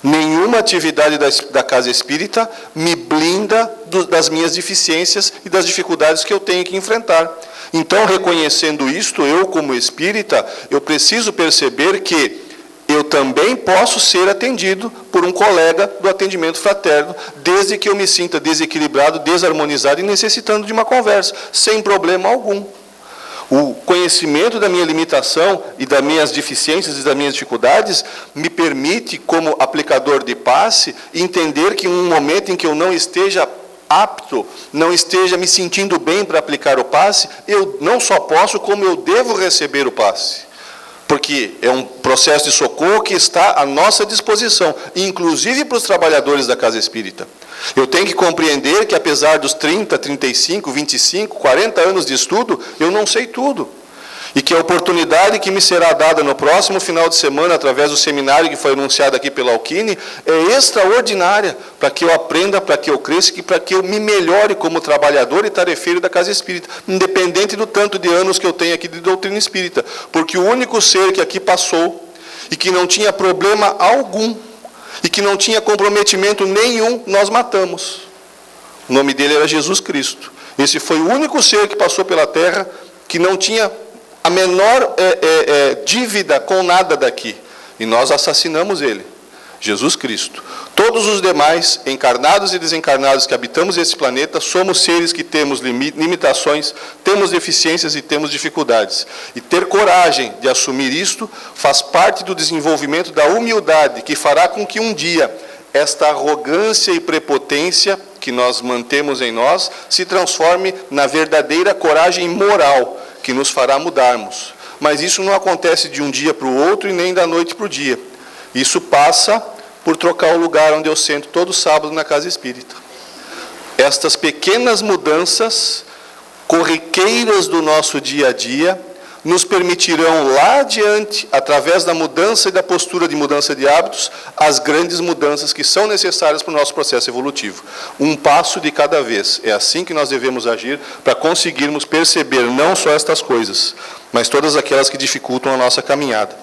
Nenhuma atividade da casa espírita me blinda das minhas deficiências e das dificuldades que eu tenho que enfrentar. Então, reconhecendo isto, eu como espírita, eu preciso perceber que eu também posso ser atendido por um colega do atendimento fraterno, desde que eu me sinta desequilibrado, desarmonizado e necessitando de uma conversa, sem problema algum. O conhecimento da minha limitação e das minhas deficiências e das minhas dificuldades me permite, como aplicador de passe, entender que em um momento em que eu não esteja apto, não esteja me sentindo bem para aplicar o passe, eu não só posso, como eu devo receber o passe. Porque é um processo de socorro que está à nossa disposição, inclusive para os trabalhadores da casa espírita. Eu tenho que compreender que, apesar dos 30, 35, 25, 40 anos de estudo, eu não sei tudo. E que a oportunidade que me será dada no próximo final de semana, através do seminário que foi anunciado aqui pela Alquine, é extraordinária para que eu aprenda, para que eu cresça e para que eu me melhore como trabalhador e tarefeiro da casa espírita, independente do tanto de anos que eu tenho aqui de doutrina espírita. Porque o único ser que aqui passou e que não tinha problema algum, e que não tinha comprometimento nenhum, nós matamos. O nome dele era Jesus Cristo. Esse foi o único ser que passou pela terra que não tinha a menor dívida com nada daqui. E nós assassinamos ele, Jesus Cristo. Todos os demais, encarnados e desencarnados que habitamos esse planeta, somos seres que temos limitações, temos deficiências e temos dificuldades. E ter coragem de assumir isto faz parte do desenvolvimento da humildade, que fará com que um dia esta arrogância e prepotência que nós mantemos em nós se transforme na verdadeira coragem moral, que nos fará mudarmos. Mas isso não acontece de um dia para o outro e nem da noite para o dia. Isso passa por trocar o lugar onde eu sento todo sábado na casa espírita. Estas pequenas mudanças, corriqueiras do nosso dia a dia, nos permitirão lá adiante, através da mudança e da postura de mudança de hábitos, as grandes mudanças que são necessárias para o nosso processo evolutivo. Um passo de cada vez. É assim que nós devemos agir para conseguirmos perceber não só estas coisas, mas todas aquelas que dificultam a nossa caminhada.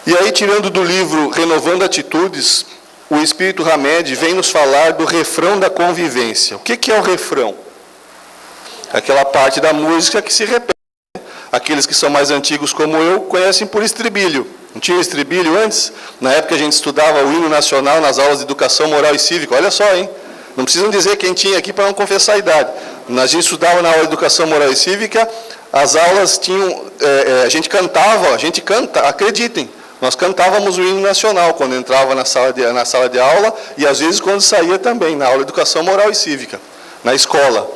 E aí, tirando do livro Renovando Atitudes, o Espírito Hamed vem nos falar do refrão da convivência. O que é o refrão? Aquela parte da música que se repete. Aqueles que são mais antigos como eu conhecem por estribilho. Não tinha estribilho antes? Na época a gente estudava o hino nacional nas aulas de educação moral e cívica. Olha só, hein? Não precisam dizer quem tinha aqui para não confessar a idade. A gente estudava na aula de educação moral e cívica, as aulas tinham... a gente canta, acreditem. Nós cantávamos o hino nacional quando entrava na sala de aula e às vezes quando saía também, na aula de educação moral e cívica, na escola.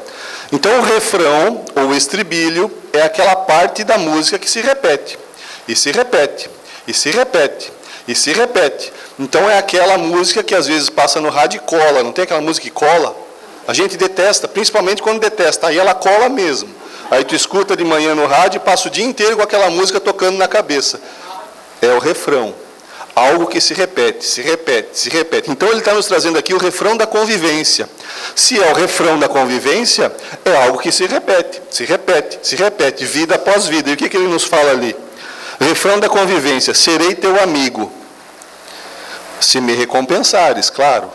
Então o refrão, ou o estribilho, é aquela parte da música que se repete, e se repete, e se repete, e se repete. Então é aquela música que às vezes passa no rádio e cola, não tem aquela música que cola? A gente detesta, principalmente quando detesta, aí ela cola mesmo. Aí tu escuta de manhã no rádio e passa o dia inteiro com aquela música tocando na cabeça. É o refrão. Algo que se repete, se repete, se repete. Então ele está nos trazendo aqui o refrão da convivência. Se é o refrão da convivência, é algo que se repete, se repete, se repete, vida após vida. E o que ele nos fala ali? Refrão da convivência: serei teu amigo, se me recompensares, claro.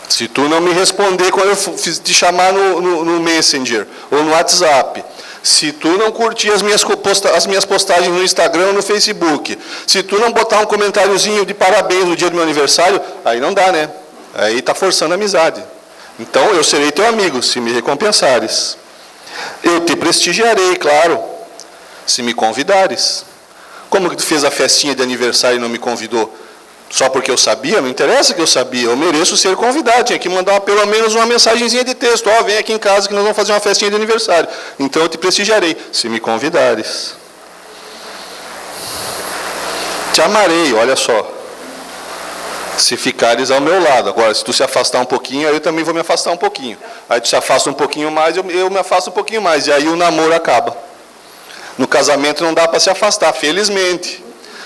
Se tu não me responder quando eu te chamar no Messenger ou no WhatsApp, se tu não curtir as minhas postagens no Instagram ou no Facebook, se tu não botar um comentáriozinho de parabéns no dia do meu aniversário, aí não dá, né? Aí está forçando a amizade. Então, eu serei teu amigo, se me recompensares. Eu te prestigiarei, claro, se me convidares. Como que tu fez a festinha de aniversário e não me convidou? Só porque eu sabia? Não interessa que eu sabia, eu mereço ser convidado. Tinha que mandar pelo menos uma mensagenzinha de texto. Ó, vem aqui em casa que nós vamos fazer uma festinha de aniversário. Então eu te prestigiarei, se me convidares. Te amarei, olha só. Se ficares ao meu lado. Agora, se tu se afastar um pouquinho, aí eu também vou me afastar um pouquinho. Aí tu se afasta um pouquinho mais, eu me afasto um pouquinho mais. E aí o namoro acaba. No casamento não dá para se afastar, felizmente.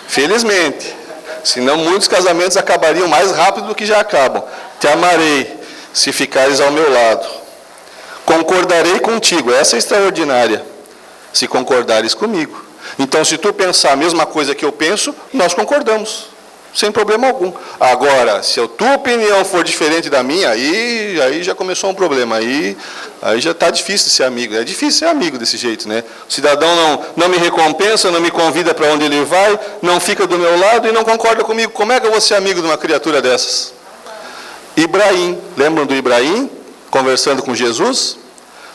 Felizmente. Senão muitos casamentos acabariam mais rápido do que já acabam. Te amarei, se ficares ao meu lado. Concordarei contigo. Essa é extraordinária. Se concordares comigo. Então, se tu pensar a mesma coisa que eu penso, nós concordamos. Sem problema algum. Agora, se a tua opinião for diferente da minha, aí já começou um problema. Aí já está difícil ser amigo. É difícil ser amigo desse jeito, né? O cidadão não me recompensa, não me convida para onde ele vai, não fica do meu lado e não concorda comigo. Como é que eu vou ser amigo de uma criatura dessas? Ibrahim, lembram do Ibrahim conversando com Jesus?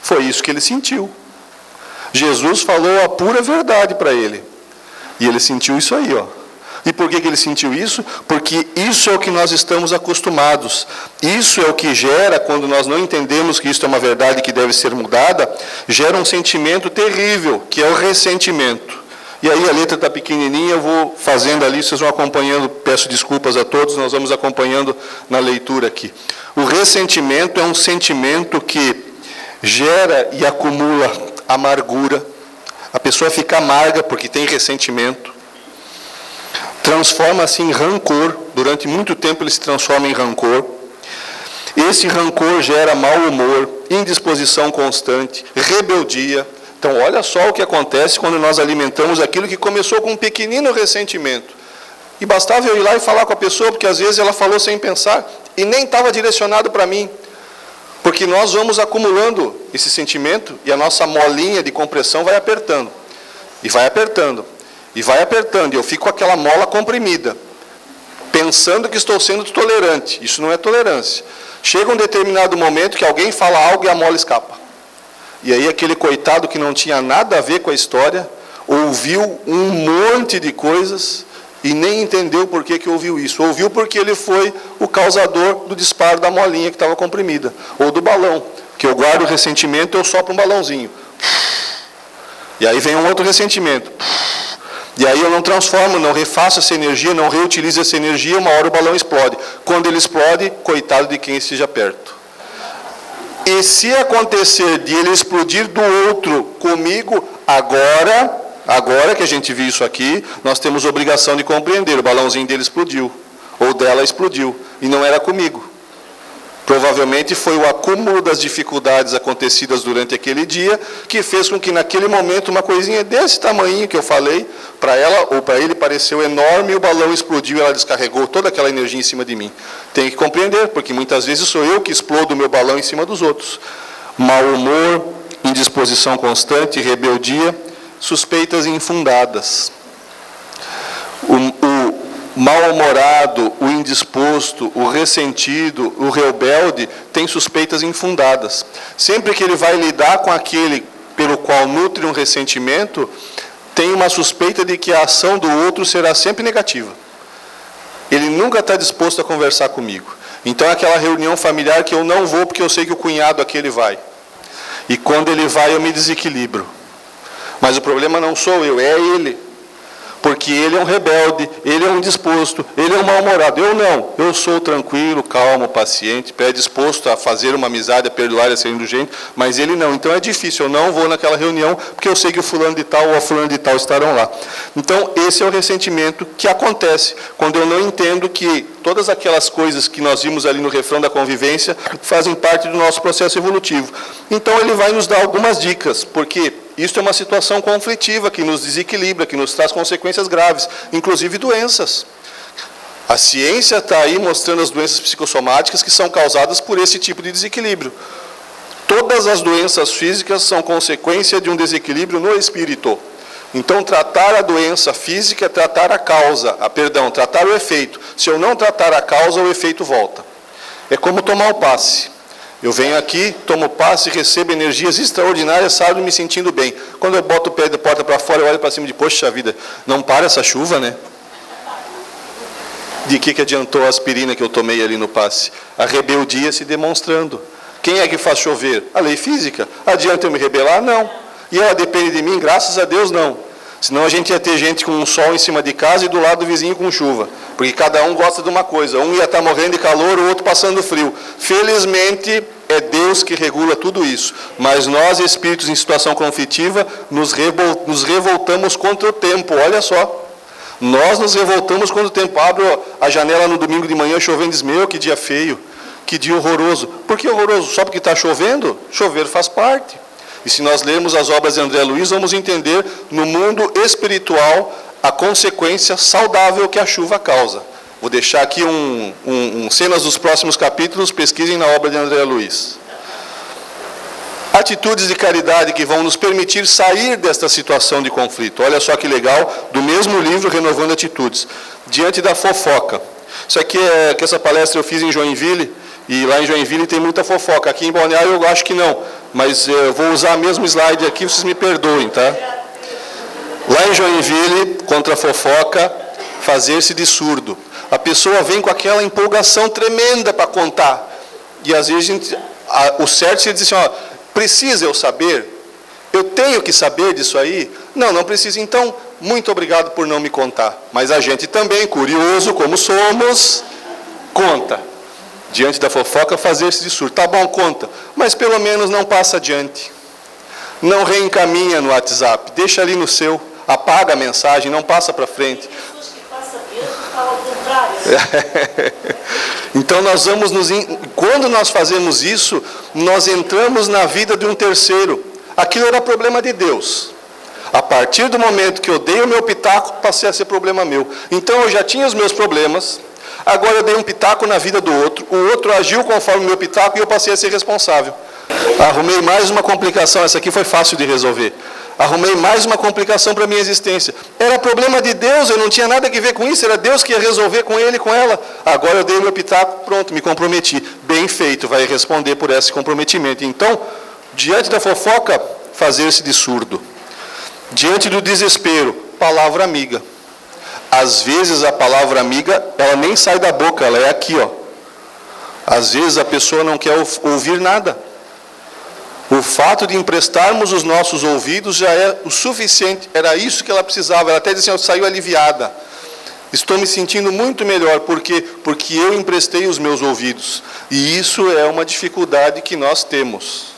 Foi isso que ele sentiu. Jesus falou a pura verdade para ele. E ele sentiu isso aí, ó. E por que ele sentiu isso? Porque isso é o que nós estamos acostumados. Isso é o que gera, quando nós não entendemos que isso é uma verdade que deve ser mudada, gera um sentimento terrível, que é o ressentimento. E aí a letra está pequenininha, eu vou fazendo ali, vocês vão acompanhando, peço desculpas a todos, nós vamos acompanhando na leitura aqui. O ressentimento é um sentimento que gera e acumula amargura. A pessoa fica amarga porque tem ressentimento. Transforma-se em rancor. Durante muito tempo ele se transforma em rancor. Esse rancor gera mau humor, indisposição constante, rebeldia. Então, olha só o que acontece quando nós alimentamos aquilo que começou com um pequenino ressentimento. E bastava eu ir lá e falar com a pessoa, porque às vezes ela falou sem pensar e nem estava direcionado para mim. Porque nós vamos acumulando esse sentimento e a nossa molinha de compressão vai apertando. E vai apertando. E vai apertando, e eu fico com aquela mola comprimida, pensando que estou sendo tolerante. Isso não é tolerância. Chega um determinado momento que alguém fala algo e a mola escapa. E aí aquele coitado que não tinha nada a ver com a história, ouviu um monte de coisas e nem entendeu por que ouviu isso. Ouviu porque ele foi o causador do disparo da molinha que estava comprimida, ou do balão, que eu guardo o ressentimento e eu sopro um balãozinho. E aí vem um outro ressentimento. E aí eu não transformo, não refaço essa energia, não reutilizo essa energia, uma hora o balão explode. Quando ele explode, coitado de quem esteja perto. E se acontecer de ele explodir do outro comigo, agora que a gente viu isso aqui, nós temos obrigação de compreender, o balãozinho dele explodiu, ou dela explodiu, e não era comigo. Provavelmente foi o acúmulo das dificuldades acontecidas durante aquele dia que fez com que naquele momento uma coisinha desse tamanho que eu falei, para ela ou para ele pareceu enorme e o balão explodiu e ela descarregou toda aquela energia em cima de mim. Tem que compreender, porque muitas vezes sou eu que explodo o meu balão em cima dos outros. Mau humor, indisposição constante, rebeldia, suspeitas infundadas. O mal-humorado, o indisposto, o ressentido, o rebelde, tem suspeitas infundadas. Sempre que ele vai lidar com aquele pelo qual nutre um ressentimento, tem uma suspeita de que a ação do outro será sempre negativa. Ele nunca está disposto a conversar comigo. Então, aquela reunião familiar que eu não vou porque eu sei que o cunhado aquele vai. E quando ele vai, eu me desequilibro. Mas o problema não sou eu, é ele. Porque ele é um rebelde, ele é um indisposto, ele é um mal-humorado. Eu não, eu sou tranquilo, calmo, paciente, predisposto a fazer uma amizade, a perdoar e a ser indulgente, mas ele não. Então é difícil, eu não vou naquela reunião, porque eu sei que o fulano de tal ou a fulana de tal estarão lá. Então esse é o ressentimento que acontece, quando eu não entendo que todas aquelas coisas que nós vimos ali no refrão da convivência fazem parte do nosso processo evolutivo. Então ele vai nos dar algumas dicas, porque isso é uma situação conflitiva que nos desequilibra, que nos traz consequências graves, inclusive doenças. A ciência está aí mostrando as doenças psicossomáticas que são causadas por esse tipo de desequilíbrio. Todas as doenças físicas são consequência de um desequilíbrio no espírito. Então, tratar a doença física é tratar a causa, tratar o efeito. Se eu não tratar a causa, o efeito volta. É como tomar o passe. Eu venho aqui, tomo passe, recebo energias extraordinárias, saio me sentindo bem. Quando eu boto o pé da porta para fora, eu olho para cima de, poxa vida, não para essa chuva, né? De que adiantou a aspirina que eu tomei ali no passe? A rebeldia se demonstrando. Quem é que faz chover? A lei física. Adianta eu me rebelar? Não. E ela depende de mim? Graças a Deus, não. Senão a gente ia ter gente com um sol em cima de casa e do lado do vizinho com chuva. Porque cada um gosta de uma coisa. Um ia estar morrendo de calor, o outro passando frio. Felizmente, é Deus que regula tudo isso. Mas nós, espíritos em situação conflitiva, nos revoltamos contra o tempo. Olha só. Nós nos revoltamos contra o tempo. Abro a janela no domingo de manhã chovendo e diz, meu, que dia feio. Que dia horroroso. Por que horroroso? Só porque está chovendo? Chover faz parte. E se nós lermos as obras de André Luiz, vamos entender no mundo espiritual a consequência saudável que a chuva causa. Vou deixar aqui cenas dos próximos capítulos, pesquisem na obra de André Luiz. Atitudes de caridade que vão nos permitir sair desta situação de conflito. Olha só que legal, do mesmo livro, Renovando Atitudes. Diante da fofoca. Isso aqui que essa palestra eu fiz em Joinville, e lá em Joinville tem muita fofoca. Aqui em Balneário eu acho que não, mas eu vou usar o mesmo slide aqui, vocês me perdoem, tá? Lá em Joinville, contra a fofoca, fazer-se de surdo. A pessoa vem com aquela empolgação tremenda para contar. E às vezes o certo seria dizer assim, ó, precisa eu saber? Eu tenho que saber disso aí? Não, não precisa. Então, muito obrigado por não me contar. Mas a gente também, curioso como somos, conta. Diante da fofoca, fazer-se de surdo. Tá bom, conta. Mas pelo menos não passa adiante. Não reencaminha no WhatsApp. Deixa ali no seu. Apaga a mensagem, não passa para frente. Jesus que passa mesmo, fala ao contrário. Então quando nós fazemos isso, nós entramos na vida de um terceiro. Aquilo era problema de Deus. A partir do momento que eu dei o meu pitaco, passei a ser problema meu. Então eu já tinha os meus problemas, agora eu dei um pitaco na vida do outro, o outro agiu conforme o meu pitaco e eu passei a ser responsável. Arrumei mais uma complicação, essa aqui foi fácil de resolver. Arrumei mais uma complicação para a minha existência. Era problema de Deus, eu não tinha nada a ver com isso, era Deus que ia resolver com ele e com ela. Agora eu dei o meu pitaco, pronto, me comprometi. Bem feito, vai responder por esse comprometimento. Então, diante da fofoca, fazer-se de surdo. Diante do desespero, palavra amiga. Às vezes a palavra amiga, ela nem sai da boca, ela é aqui, ó. Às vezes a pessoa não quer ouvir nada. O fato de emprestarmos os nossos ouvidos já é o suficiente. Era isso que ela precisava. Ela até disse assim, saiu aliviada. Estou me sentindo muito melhor. Por quê? Porque eu emprestei os meus ouvidos. E isso é uma dificuldade que nós temos.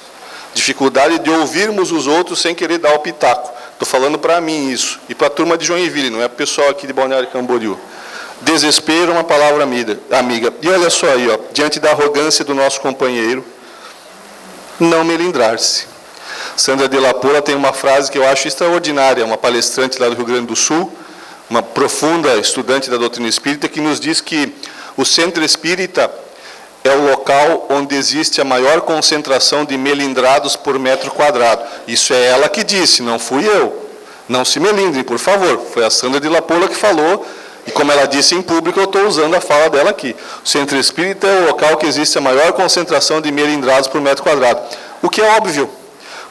Dificuldade de ouvirmos os outros sem querer dar o pitaco. Estou falando para mim isso. E para a turma de Joinville, não é para o pessoal aqui de Balneário Camboriú. Desespero é uma palavra amiga. E olha só aí, ó, diante da arrogância do nosso companheiro, não melindrar-se. Sandra de La Pola tem uma frase que eu acho extraordinária, uma palestrante lá do Rio Grande do Sul, uma profunda estudante da doutrina espírita, que nos diz que o centro espírita é o local onde existe a maior concentração de melindrados por metro quadrado. Isso é ela que disse, não fui eu. Não se melindrem, por favor. Foi a Sandra de La Pola que falou, e como ela disse em público, eu estou usando a fala dela aqui. O centro espírita é o local que existe a maior concentração de melindrados por metro quadrado. O que é óbvio,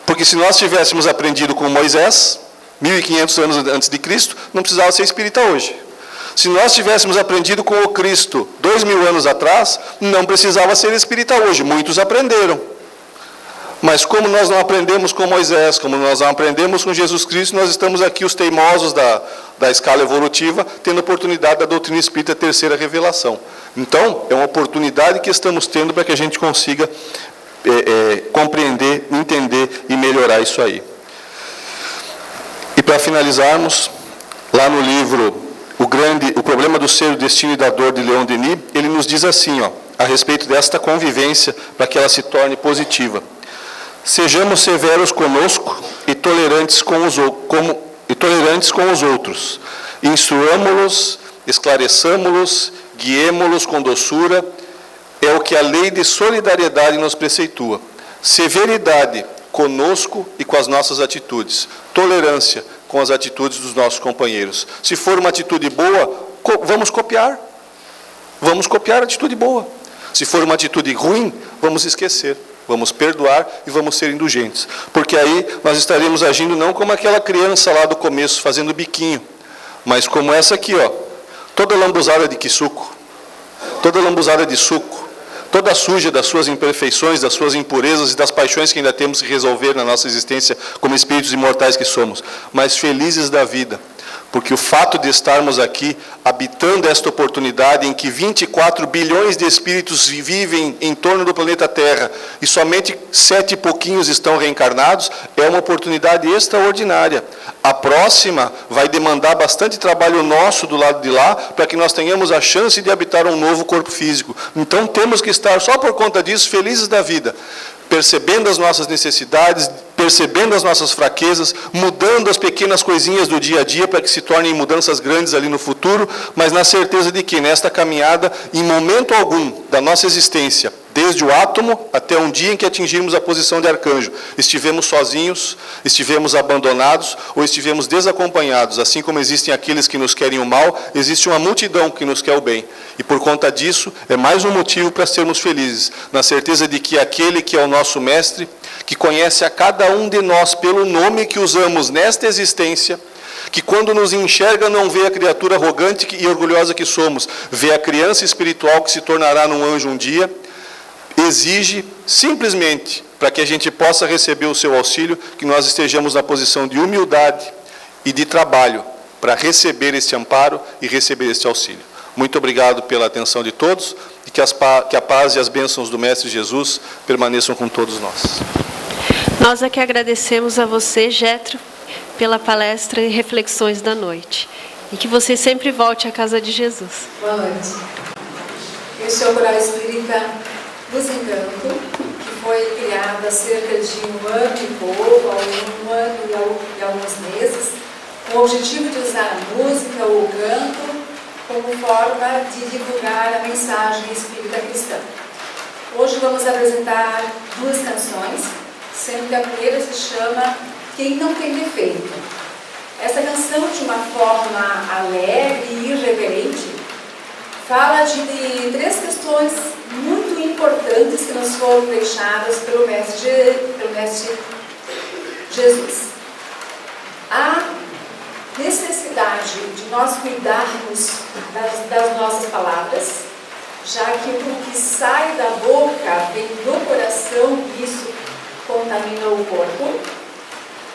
porque se nós tivéssemos aprendido com Moisés, 1500 anos antes de Cristo, não precisava ser espírita hoje. Se nós tivéssemos aprendido com o Cristo 2000 anos atrás, não precisava ser espírita hoje. Muitos aprenderam. Mas como nós não aprendemos com Moisés, como nós não aprendemos com Jesus Cristo, nós estamos aqui, os teimosos da escala evolutiva, tendo a oportunidade da doutrina espírita terceira revelação. Então, é uma oportunidade que estamos tendo para que a gente consiga compreender, entender e melhorar isso aí. E para finalizarmos, lá no livro O Problema do Ser, o Destino e da Dor, de Leon Denis, ele nos diz assim, ó, a respeito desta convivência, para que ela se torne positiva. Sejamos severos conosco e tolerantes com os outros. Instruamo-los, esclareçamo-los, guiemo-los com doçura. É o que a lei de solidariedade nos preceitua. Severidade conosco e com as nossas atitudes. Tolerância com as atitudes dos nossos companheiros. Se for uma atitude boa, vamos copiar. Vamos copiar a atitude boa. Se for uma atitude ruim, vamos esquecer. Vamos perdoar e vamos ser indulgentes. Porque aí nós estaremos agindo não como aquela criança lá do começo, fazendo biquinho, mas como essa aqui, ó, toda lambuzada de quisuco, toda lambuzada de suco, toda suja das suas imperfeições, das suas impurezas e das paixões que ainda temos que resolver na nossa existência como espíritos imortais que somos, mas felizes da vida. Porque o fato de estarmos aqui, habitando esta oportunidade em que 24 bilhões de espíritos vivem em torno do planeta Terra e somente 7 e pouquinhos estão reencarnados, é uma oportunidade extraordinária. A próxima vai demandar bastante trabalho nosso do lado de lá, para que nós tenhamos a chance de habitar um novo corpo físico. Então temos que estar, só por conta disso, felizes da vida, percebendo as nossas necessidades, percebendo as nossas fraquezas, mudando as pequenas coisinhas do dia a dia para que se tornem mudanças grandes ali no futuro, mas na certeza de que nesta caminhada, em momento algum da nossa existência, desde o átomo até um dia em que atingirmos a posição de arcanjo, estivemos sozinhos, estivemos abandonados ou estivemos desacompanhados. Assim como existem aqueles que nos querem o mal, existe uma multidão que nos quer o bem. E por conta disso, é mais um motivo para sermos felizes, na certeza de que aquele que é o nosso mestre, que conhece a cada um de nós pelo nome que usamos nesta existência, que quando nos enxerga não vê a criatura arrogante e orgulhosa que somos, vê a criança espiritual que se tornará num anjo um dia, exige simplesmente, para que a gente possa receber o seu auxílio, que nós estejamos na posição de humildade e de trabalho para receber este amparo e receber este auxílio. Muito obrigado pela atenção de todos e que a paz e as bênçãos do Mestre Jesus permaneçam com todos nós. Nós é que agradecemos a você, Jetro, pela palestra e reflexões da noite. E que você sempre volte à casa de Jesus. Boa noite. Este é o Coral Espírita Luz Encanto, que foi criado há cerca de 1 ano e pouco, 1 ano e alguns meses, com o objetivo de usar a música ou o canto como forma de divulgar a mensagem espírita cristã. Hoje vamos apresentar 2 canções, sendo que a primeira se chama Quem Não Tem Defeito. Essa canção, de uma forma alegre e irreverente, fala de 3 questões muito importantes que nos foram deixadas pelo Mestre Jesus. A necessidade de nós cuidarmos das nossas palavras, já que o que sai da boca vem do coração e isso contamina o corpo.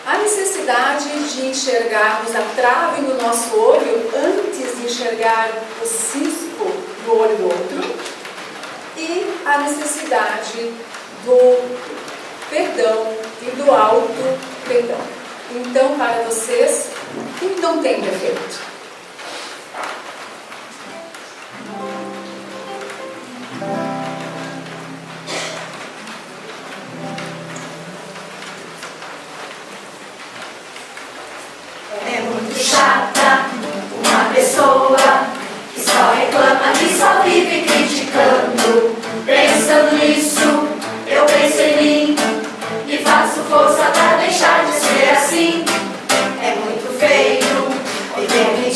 A necessidade de enxergarmos a trave no nosso olho antes de enxergar o cisco no olho do outro. E a necessidade do perdão e do auto-perdão. Então, para vocês, quem não tem defeito? É muito chata uma pessoa que só reclama, que só vive criticando. Pensando nisso, eu penso em mim e faço força pra deixar de ser assim. É muito feio viver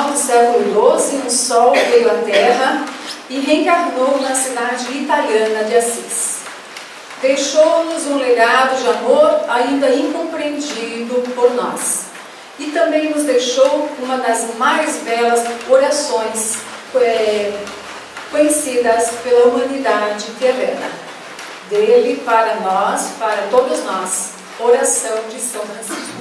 final do século XII, um sol veio à Terra e reencarnou na cidade italiana de Assis. Deixou-nos um legado de amor ainda incompreendido por nós. E também nos deixou uma das mais belas orações conhecidas pela humanidade terrena. Dele para nós, para todos nós, oração de São Francisco.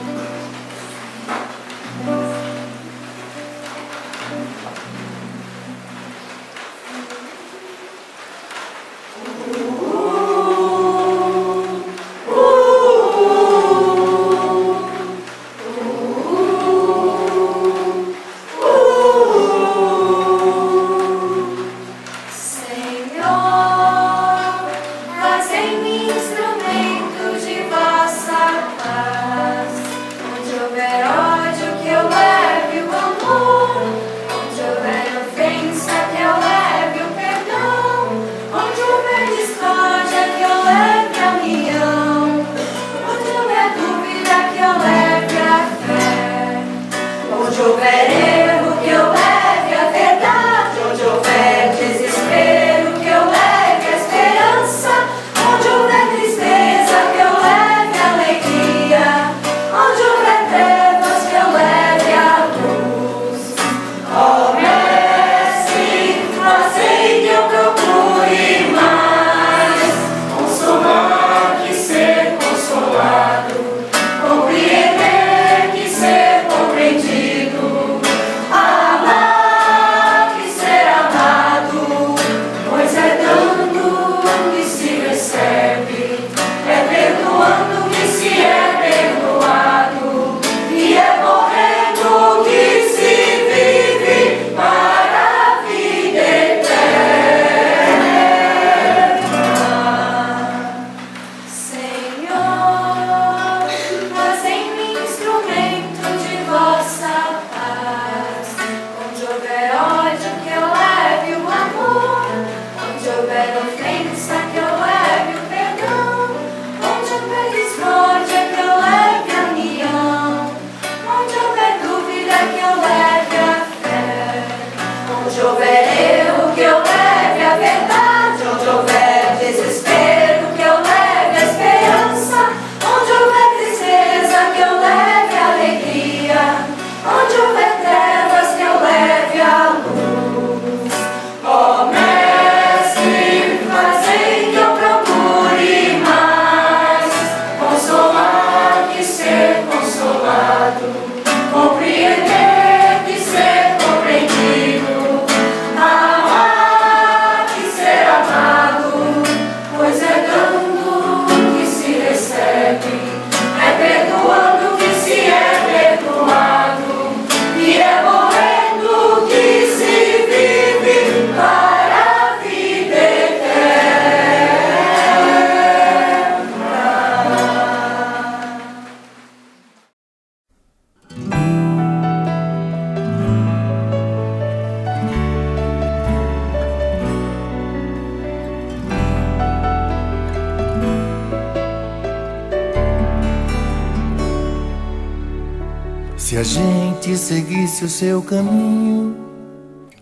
Se a gente seguisse o seu caminho,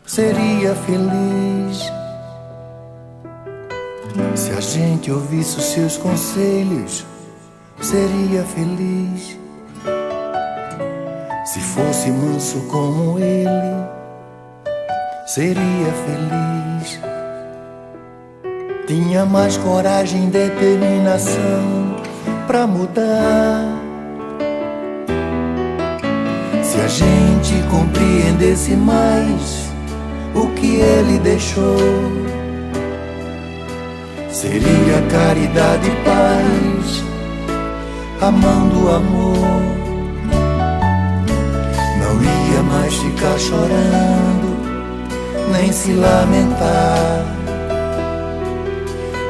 seria feliz. Se a gente ouvisse os seus conselhos, seria feliz. Se fosse manso como ele, seria feliz. Tinha mais coragem e determinação pra mudar. Se a gente compreendesse mais o que ele deixou, seria caridade e paz, amando o amor. Não ia mais ficar chorando, nem se lamentar.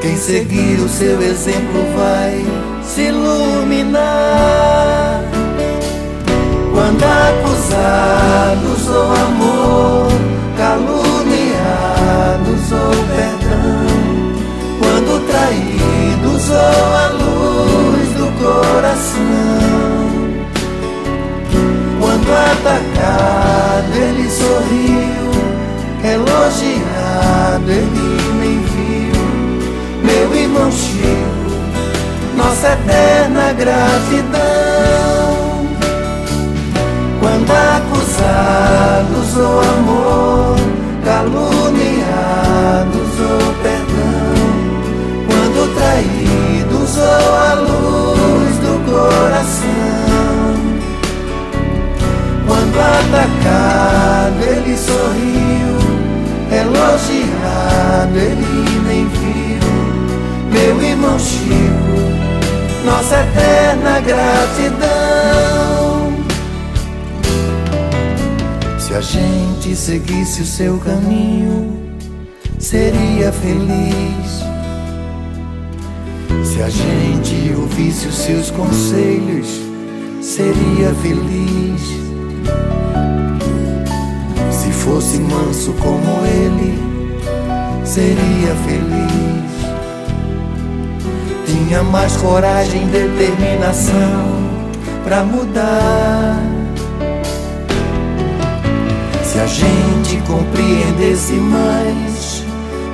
Quem seguir o seu exemplo vai se iluminar. Quando acusados ou amor, caluniados ou perdão, quando traídos ou a luz do coração, quando atacado ele sorriu. gratidão. Quando acusados ou amor, caluniados ou perdão, quando traídos ou a luz do coração, quando atacado ele sorriu, elogiado ele nem viu. Meu irmão Chico, nossa eterna gratidão. Se a gente seguisse o seu caminho, seria feliz. Se a gente ouvisse os seus conselhos, seria feliz. Se fosse manso como ele, seria feliz. Tinha mais coragem e determinação pra mudar. Se a gente compreendesse mais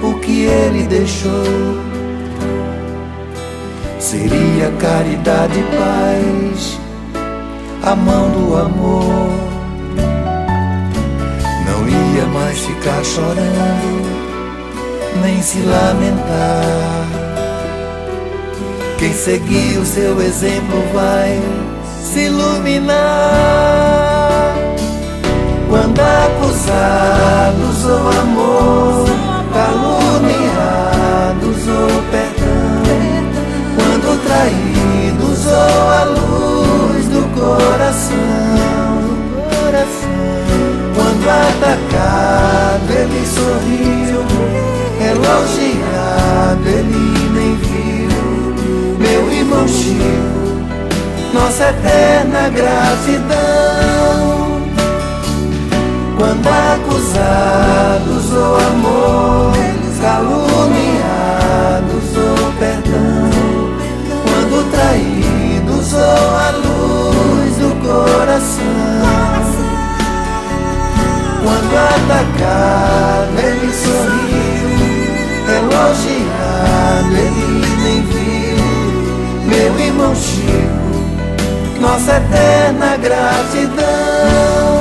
o que ele deixou, seria caridade e paz, a mão do amor. Não ia mais ficar chorando, nem se lamentar. Quem seguir o seu exemplo vai se iluminar. Quando acusados ou amor, caluniados ou perdão, quando traídos ou a luz do coração, quando atacado ele sorriu, elogiado ele nem viu. Meu irmão Chico, nossa eterna gratidão. Quando acusados ou amor, caluniados ou perdão, quando traídos ou a luz do coração, quando atacado ele sorriu, elogiado ele nem viu. Meu irmão Chico, nossa eterna gratidão.